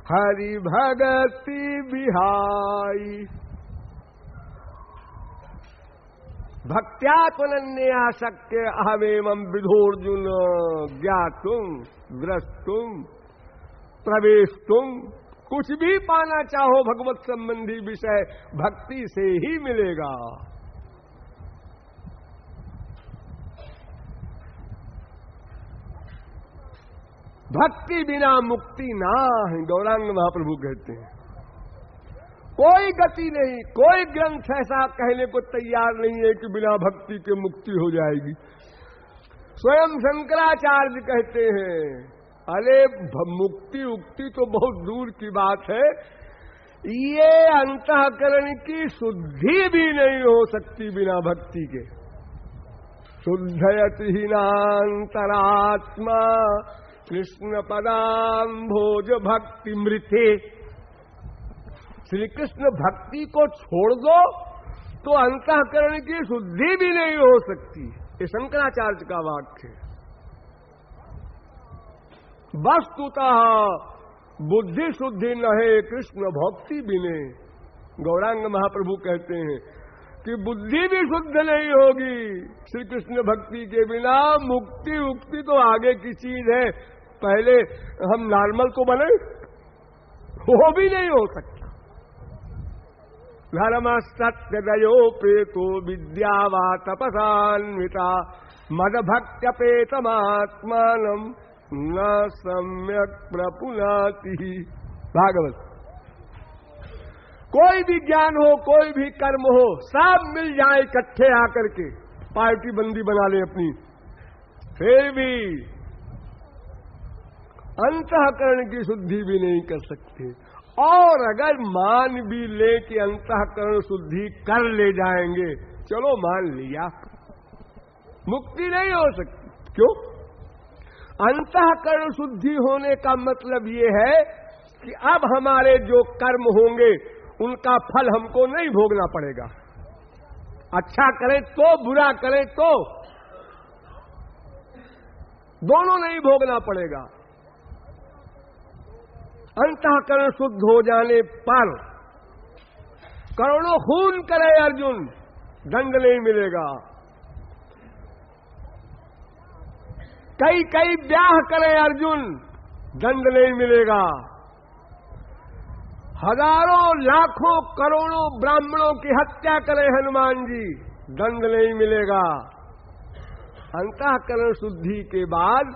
हरि भगति बिहाई। भक्त्यात्मन्या शक्य अहमेवं विधोर्जुन, ज्ञातुम द्रष्टुम प्रवेशतुम। कुछ भी पाना चाहो भगवत संबंधी विषय भक्ति से ही मिलेगा। भक्ति बिना मुक्ति ना है, गौरांग महाप्रभु कहते हैं। कोई गति नहीं, कोई ग्रंथ ऐसा कहने को तैयार नहीं है कि बिना भक्ति के मुक्ति हो जाएगी। स्वयं शंकराचार्य कहते हैं, अरे मुक्ति उक्ति तो बहुत दूर की बात है, ये अंतःकरण की शुद्धि भी नहीं हो सकती बिना भक्ति के। शुद्धयति हीनांतरात्मा कृष्ण पदाम्भोज भक्ति मृते। श्री कृष्ण भक्ति को छोड़ दो तो अंतःकरण की शुद्धि भी नहीं हो सकती। ये शंकराचार्य का वाक्य है। वस्तुतः बुद्धि शुद्धि न है कृष्ण भक्ति बिने। गौरांग महाप्रभु कहते हैं कि बुद्धि भी शुद्ध नहीं होगी श्री कृष्ण भक्ति के बिना। मुक्ति उक्ति तो आगे की चीज है, पहले हम नॉर्मल तो बने, वो भी नहीं हो सकता। धर्म सत्य दयो पेतो विद्या वा तपसान्विता, मद भक्त्यपेतमात्मानम न सम्यक प्रपुनाति। भागवत। कोई भी ज्ञान हो, कोई भी कर्म हो, सब मिल जाए इकट्ठे आकर के, पार्टी बंदी बना ले अपनी, फिर भी अंतःकरण की शुद्धि भी नहीं कर सकते। और अगर मान भी ले कि अंतःकरण शुद्धि कर ले जाएंगे, चलो मान लिया, मुक्ति नहीं हो सकती। क्यों? अंतःकरण शुद्धि होने का मतलब ये है कि अब हमारे जो कर्म होंगे उनका फल हमको नहीं भोगना पड़ेगा। अच्छा करें तो, बुरा करें तो, दोनों नहीं भोगना पड़ेगा। अंतःकरण शुद्ध हो जाने पर करोड़ों खून करे अर्जुन, दंड नहीं मिलेगा। कई कई ब्याह करे अर्जुन, दंड नहीं मिलेगा। हजारों लाखों करोड़ों ब्राह्मणों की हत्या करे हनुमान जी, दंड नहीं मिलेगा। अंतःकरण शुद्धि के बाद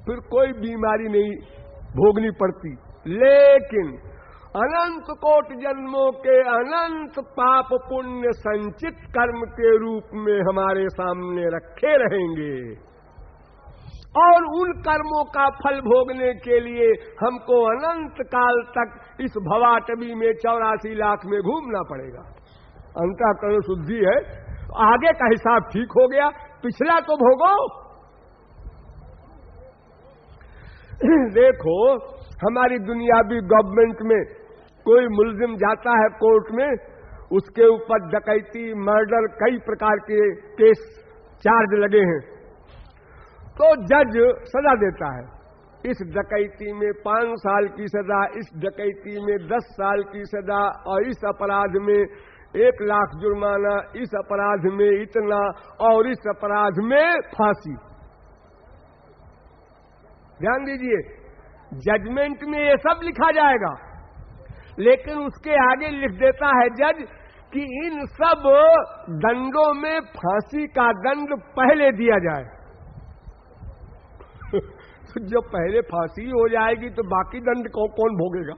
फिर कोई बीमारी नहीं भोगनी पड़ती। लेकिन अनंत कोटि जन्मों के अनंत पाप पुण्य संचित कर्म के रूप में हमारे सामने रखे रहेंगे, और उन कर्मों का फल भोगने के लिए हमको अनंत काल तक इस भवाटवी में 84 लाख में घूमना पड़ेगा। अंतःकरण शुद्धि है, आगे का हिसाब ठीक हो गया, पिछला तो भोगो। देखो, हमारी दुनियावी गवर्नमेंट में कोई मुल्जिम जाता है कोर्ट में, उसके ऊपर डकैती, मर्डर, कई प्रकार के केस चार्ज लगे हैं, तो जज सजा देता है। इस डकैती में 5 साल की सजा, इस डकैती में 10 साल की सजा, और इस अपराध में 1 लाख जुर्माना, इस अपराध में इतना, और इस अपराध में फांसी। ध्यान दीजिए, जजमेंट में ये सब लिखा जाएगा, लेकिन उसके आगे लिख देता है जज कि इन सब दंडों में फांसी का दंड पहले दिया जाए। जो पहले फांसी हो जाएगी तो बाकी दंड कौन भोगेगा?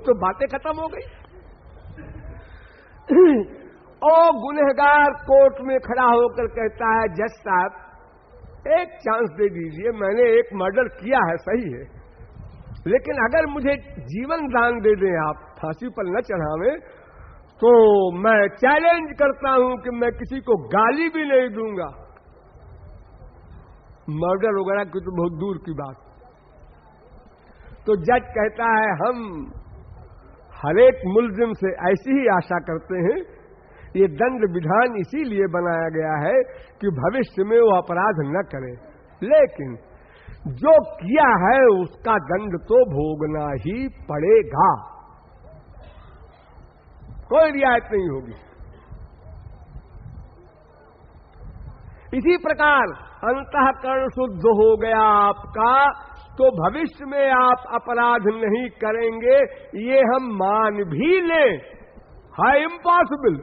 तो बातें खत्म हो गई। और गुनहगार कोर्ट में खड़ा होकर कहता है, जज साहब एक चांस दे दीजिए, मैंने एक मर्डर किया है, सही है, लेकिन अगर मुझे जीवन दान दे दें आप, फांसी पर न चढ़ावें, तो मैं चैलेंज करता हूं कि मैं किसी को गाली भी नहीं दूंगा। मर्डर वगैरह की तो बहुत दूर की बात। तो जज कहता है, हम हरेक मुल्जिम से ऐसी ही आशा करते हैं, ये दंड विधान इसीलिए बनाया गया है कि भविष्य में वो अपराध न करे, लेकिन जो किया है उसका दंड तो भोगना ही पड़ेगा, कोई रियायत नहीं होगी। इसी प्रकार अंतःकरण शुद्ध हो गया आपका, तो भविष्य में आप अपराध नहीं करेंगे, ये हम मान भी लें, है इम्पॉसिबल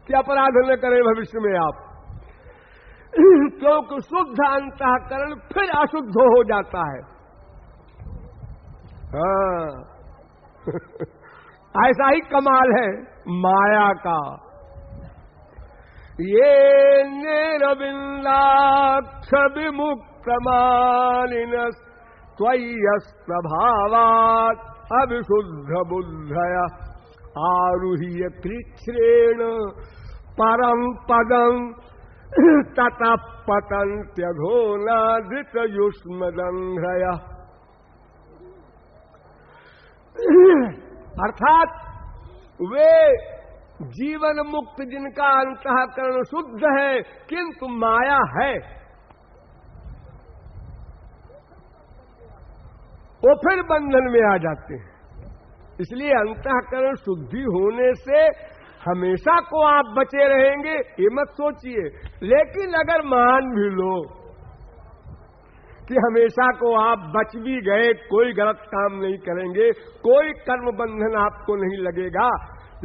कि अपराध न करें भविष्य में आप, क्योंकि शुद्ध अंतःकरण फिर अशुद्ध हो जाता है। हाँ ऐसा ही कमाल है माया का। ये निरविन्दाक्ष विमुक्त मालिनस् त्वय्यस्वभावात् अविशुद्ध बुद्धया आरुह्य कृच्छ्रेण परम पदम ततः पतन्त्यघोनादृत युष्मदंध्रया। अर्थात वे जीवन मुक्त जिनका अंतःकरण शुद्ध है किंतु माया है, वो फिर बंधन में आ जाते हैं। इसलिए अंतःकरण शुद्धि होने से हमेशा को आप बचे रहेंगे ये मत सोचिए, लेकिन अगर मान भी लो कि हमेशा को आप बच भी गए, कोई गलत काम नहीं करेंगे, कोई कर्म बंधन आपको नहीं लगेगा,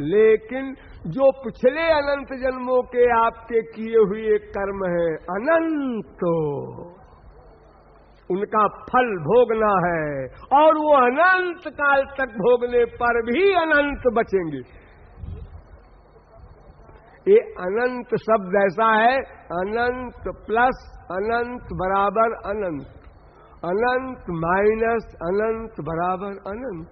लेकिन जो पिछले अनंत जन्मों के आपके किए हुए कर्म हैं अनंत, उनका फल भोगना है, और वो अनंत काल तक भोगने पर भी अनंत बचेंगे। ये अनंत शब्द ऐसा है, अनंत प्लस अनंत बराबर अनंत, अनंत माइनस अनंत बराबर अनंत।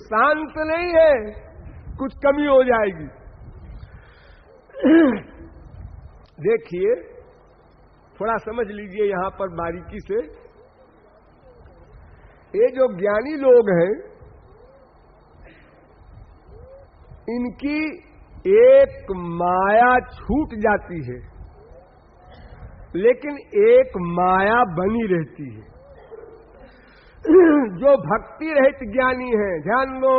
शांत नहीं है, कुछ कमी हो जाएगी। देखिए थोड़ा समझ लीजिए यहां पर बारीकी से, ये जो ज्ञानी लोग हैं इनकी एक माया छूट जाती है, लेकिन एक माया बनी रहती है। जो भक्ति रहित ज्ञानी है, ध्यान लो,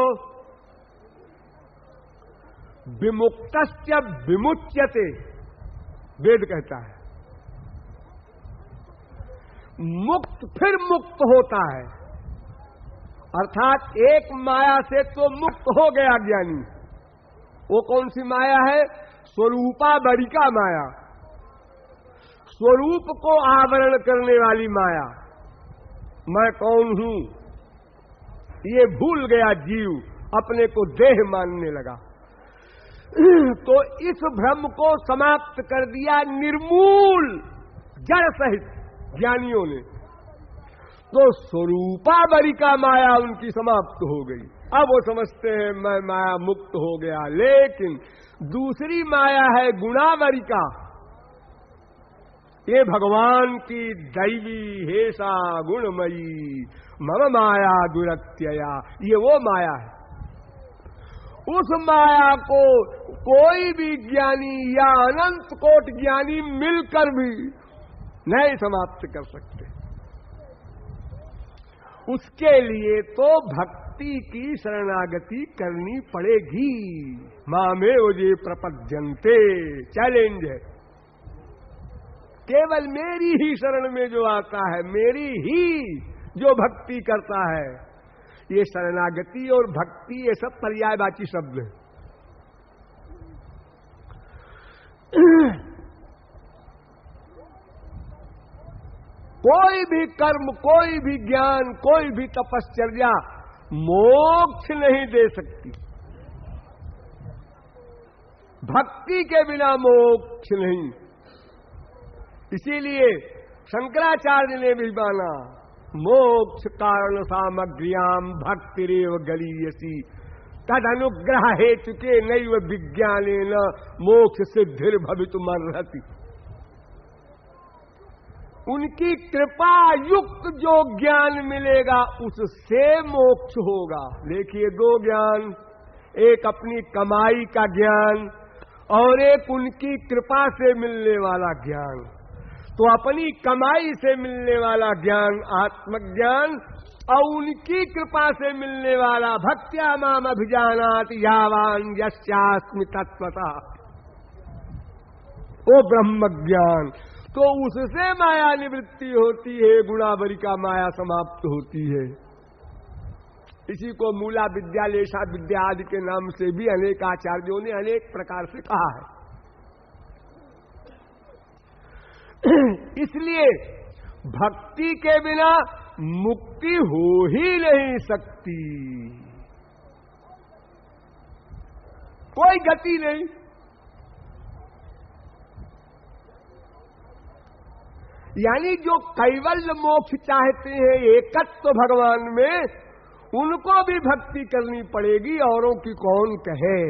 विमुक्तस्य विमुच्यते वेद कहता है, मुक्त फिर मुक्त होता है। अर्थात एक माया से तो मुक्त हो गया ज्ञानी। वो कौन सी माया है? स्वरूपा बरिका माया, स्वरूप को आवरण करने वाली माया। मैं कौन हूं ये भूल गया जीव, अपने को देह मानने लगा, तो इस भ्रम को समाप्त कर दिया निर्मूल जड़ सहित ज्ञानियों ने। तो स्वरूपा बरिका माया उनकी समाप्त हो गई। अब वो समझते हैं मैं माया मुक्त हो गया, लेकिन दूसरी माया है गुणावरिका, ये भगवान की दैवी हेसा गुणमयी मम माया दुरत्यया, ये वो माया है। उस माया को कोई भी ज्ञानी या अनंत कोट ज्ञानी मिलकर भी नहीं समाप्त कर सकते। उसके लिए तो भक्ति की शरणागति करनी पड़ेगी। मामेव ये प्रपद्यन्ते, चैलेंज है। केवल मेरी ही शरण में जो आता है, मेरी ही जो भक्ति करता है, ये शरणागति और भक्ति ये सब पर्यायवाची शब्द है। कोई भी कर्म, कोई भी ज्ञान, कोई भी तपश्चर्या मोक्ष नहीं दे सकती। भक्ति के बिना मोक्ष नहीं। इसीलिए शंकराचार्य ने भी माना मोक्ष कारण सामग्र्याम भक्तिरेव गरीयसी तद अनुग्रह हेतु के नैव विज्ञानेन मोक्ष सिद्धिर भवितुमर्हति। उनकी कृपा युक्त जो ज्ञान मिलेगा उससे मोक्ष होगा। देखिए, दो ज्ञान, एक अपनी कमाई का ज्ञान और एक उनकी कृपा से मिलने वाला ज्ञान। तो अपनी कमाई से मिलने वाला ज्ञान आत्मज्ञान और उनकी कृपा से मिलने वाला भक्त्या माम अभिजानाति यावान यस्यास्मि तत्वतः, वो ब्रह्म ज्ञान। तो उससे माया निवृत्ति होती है, गुणावरी का माया समाप्त होती है। इसी को मूला विद्या, लेशा विद्या आदि के नाम से भी अनेक आचार्यों ने अनेक प्रकार से कहा है। इसलिए भक्ति के बिना मुक्ति हो ही नहीं सकती, कोई गति नहीं। यानी जो कैवल्य मोक्ष चाहते हैं एकत्व भगवान में, उनको भी भक्ति करनी पड़ेगी, औरों की कौन कहे।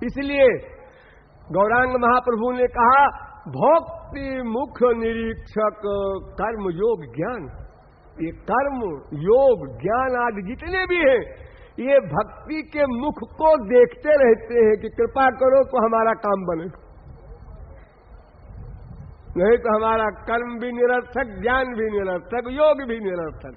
इसलिए गौरांग महाप्रभु ने कहा भक्ति मुख्य निरीक्षक कर्म योग ज्ञान। ये कर्म योग ज्ञान आदि जितने भी हैं, ये भक्ति के मुख को देखते रहते हैं कि कृपा करो तो हमारा काम बने, नहीं तो हमारा कर्म भी निरर्थक, ज्ञान भी निरर्थक, योग भी निरर्थक।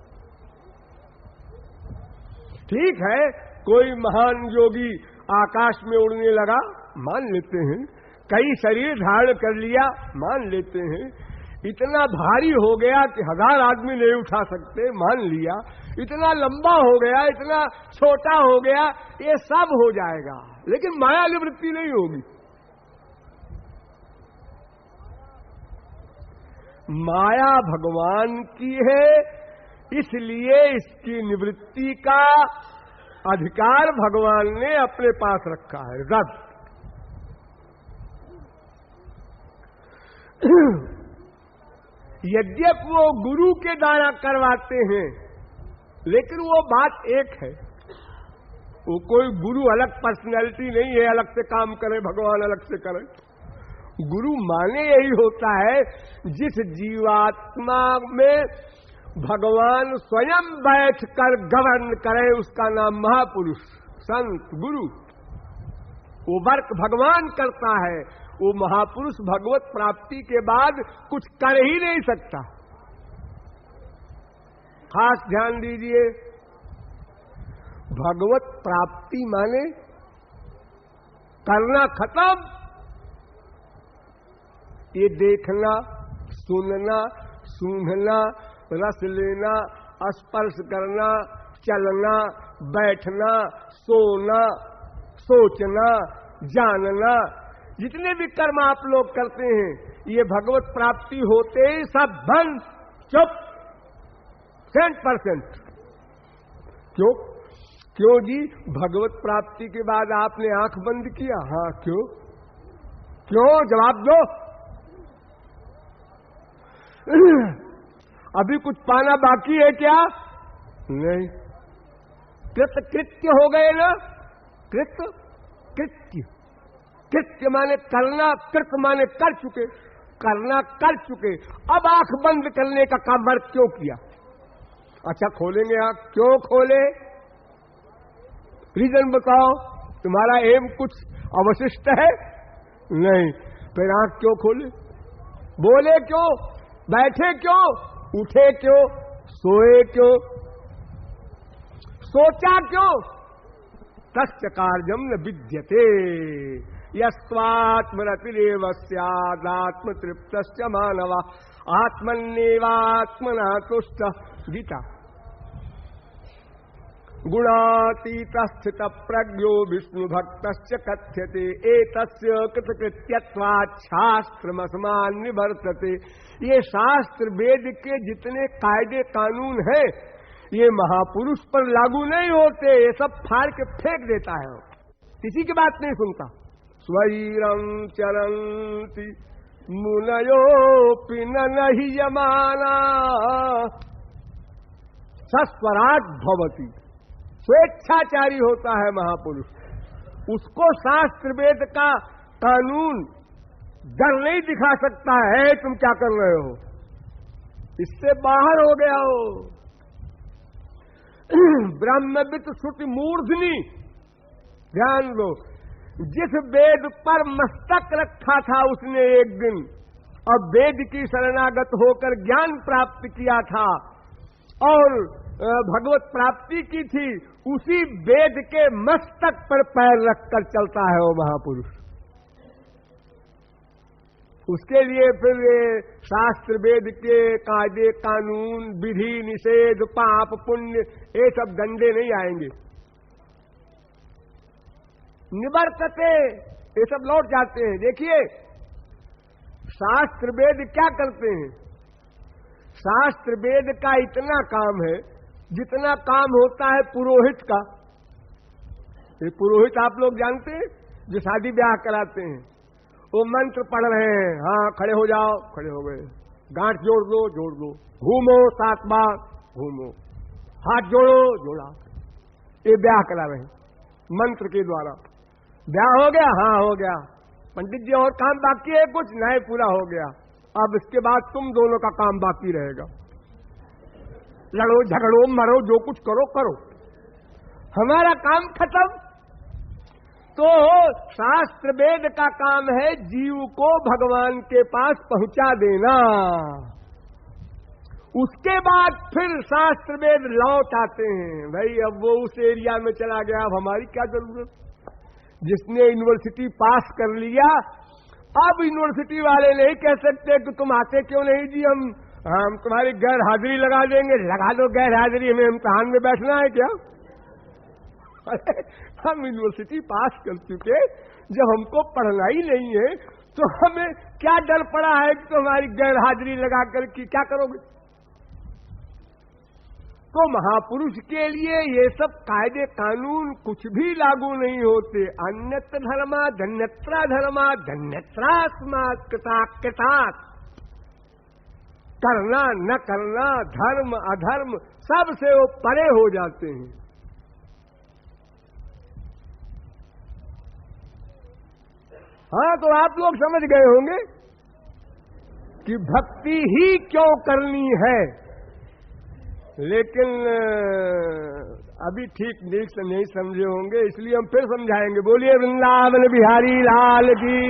ठीक है, कोई महान योगी आकाश में उड़ने लगा, मान लेते हैं। कई शरीर धारण कर लिया, मान लेते हैं। इतना भारी हो गया कि 1000 आदमी नहीं उठा सकते, मान लिया। इतना लंबा हो गया, इतना छोटा हो गया, ये सब हो जाएगा, लेकिन माया निवृत्ति नहीं होगी। माया भगवान की है, इसलिए इसकी निवृत्ति का अधिकार भगवान ने अपने पास रखा है। रब यद्यप वो गुरु के द्वारा करवाते हैं, लेकिन वो बात एक है, वो कोई गुरु अलग पर्सनैलिटी नहीं है, अलग से काम करे, भगवान अलग से करे। गुरु माने यही होता है जिस जीवात्मा में भगवान स्वयं बैठकर गवर्न करे, उसका नाम महापुरुष, संत, गुरु। वो वर्क भगवान करता है। वो महापुरुष भगवत प्राप्ति के बाद कुछ कर ही नहीं सकता। खास ध्यान दीजिए, भगवत प्राप्ति माने करना खत्म। ये देखना, सुनना, सूंघना, रस लेना, स्पर्श करना, चलना, बैठना, सोना, सोचना, जानना, जितने भी कर्म आप लोग करते हैं, ये भगवत प्राप्ति होते ही सब बंद, चुप, 100%। क्यों? क्यों जी? भगवत प्राप्ति के बाद आपने आंख बंद किया? हाँ, क्यों? क्यों? जवाब दो। अभी कुछ पाना बाकी है क्या? नहीं। कृत्य हो गए ना? कृत्य माने करना, कृत माने कर चुके, करना कर चुके। अब आंख बंद करने का काम क्यों किया? अच्छा, खोलेंगे आंख, क्यों खोले? रीजन बताओ। तुम्हारा एम कुछ अवशिष्ट है? नहीं। फिर आंख क्यों खोले? बोले क्यों? बैठे क्यों? उठे क्यों? सोए क्यों? सोचा क्यों? तस्य कार्यम न विद्यते यस्त्वात्मरतिरेव स्यादात्म तृप्तस्य मानव आत्मन्नेवात्मना तुष्ट। गीता। गुणातीत स्थित प्रज्ञो विष्णु भक्तश्च कथ्यते एतस्य कृतकृत्यत्वात् शास्त्रमस्मान् निवर्तते। ये शास्त्र वेद के जितने कायदे कानून हैं ये महापुरुष पर लागू नहीं होते, ये सब फाड़ के फेंक देता है, किसी की बात नहीं सुनता। स्वैरं चरन्ति मुनयोऽपि न ह्यमाना सस्वराट् भवति। स्वेच्छाचारी होता है महापुरुष, उसको शास्त्र वेद का कानून डर नहीं दिखा सकता है तुम क्या कर रहे हो, इससे बाहर हो गया हो। ब्रह्मविद श्रुति मूर्धनि, ध्यान दो, जिस वेद पर मस्तक रखा था उसने एक दिन और वेद की शरणागत होकर ज्ञान प्राप्त किया था और भगवत प्राप्ति की थी, उसी वेद के मस्तक पर पैर रखकर चलता है वो महापुरुष। उसके लिए फिर ये शास्त्र वेद के कायदे कानून, विधि निषेध, पाप पुण्य, ये सब डंडे नहीं आएंगे। निवर्तते, ये सब लौट जाते हैं। देखिए शास्त्र वेद क्या करते हैं, शास्त्र वेद का इतना काम है जितना काम होता है पुरोहित का। ये पुरोहित आप लोग जानते हैं जो शादी ब्याह कराते हैं, वो मंत्र पढ़ रहे हैं, हाँ खड़े हो जाओ, खड़े हो गए, गांठ जोड़ दो, जोड़ दो, घूमो 7 बार, घूमो, हाथ जोड़ो, जोड़ा, ये ब्याह करा रहे हैं मंत्र के द्वारा। ब्याह हो गया, हाँ हो गया, पंडित जी और काम बाकी है कुछ, नहीं पूरा हो गया, अब इसके बाद तुम दोनों का काम बाकी रहेगा, लड़ो झगड़ो मरो जो कुछ करो करो, हमारा काम खत्म। तो शास्त्र वेद का काम है जीव को भगवान के पास पहुंचा देना, उसके बाद फिर शास्त्र वेद लौट आते हैं। भाई अब वो उस एरिया में चला गया, अब हमारी क्या जरूरत। जिसने यूनिवर्सिटी पास कर लिया, अब यूनिवर्सिटी वाले नहीं कह सकते कि तुम आते क्यों नहीं जी, हम तुम्हारी गैर हाजिरी लगा देंगे। लगा दो गैर हाजिरी, हमें इम्तिहान में बैठना है क्या? हम यूनिवर्सिटी पास कर चुके, जब हमको पढ़ना ही नहीं है तो हमें क्या डर पड़ा है कि तुम्हारी गैर हाजिरी लगा कर की क्या करोगे। तो महापुरुष के लिए ये सब कायदे कानून कुछ भी लागू नहीं होते। अन्यत्र धर्मा धन्यत्रा धर्मा धन्यत्रास्मात् कृताकृतात्, करना न करना, धर्म अधर्म सबसे वो परे हो जाते हैं। हाँ तो आप लोग समझ गए होंगे कि भक्ति ही क्यों करनी है, लेकिन अभी ठीक से नहीं समझे होंगे, इसलिए हम फिर समझाएंगे। बोलिए वृंदावन बिहारी लाल की।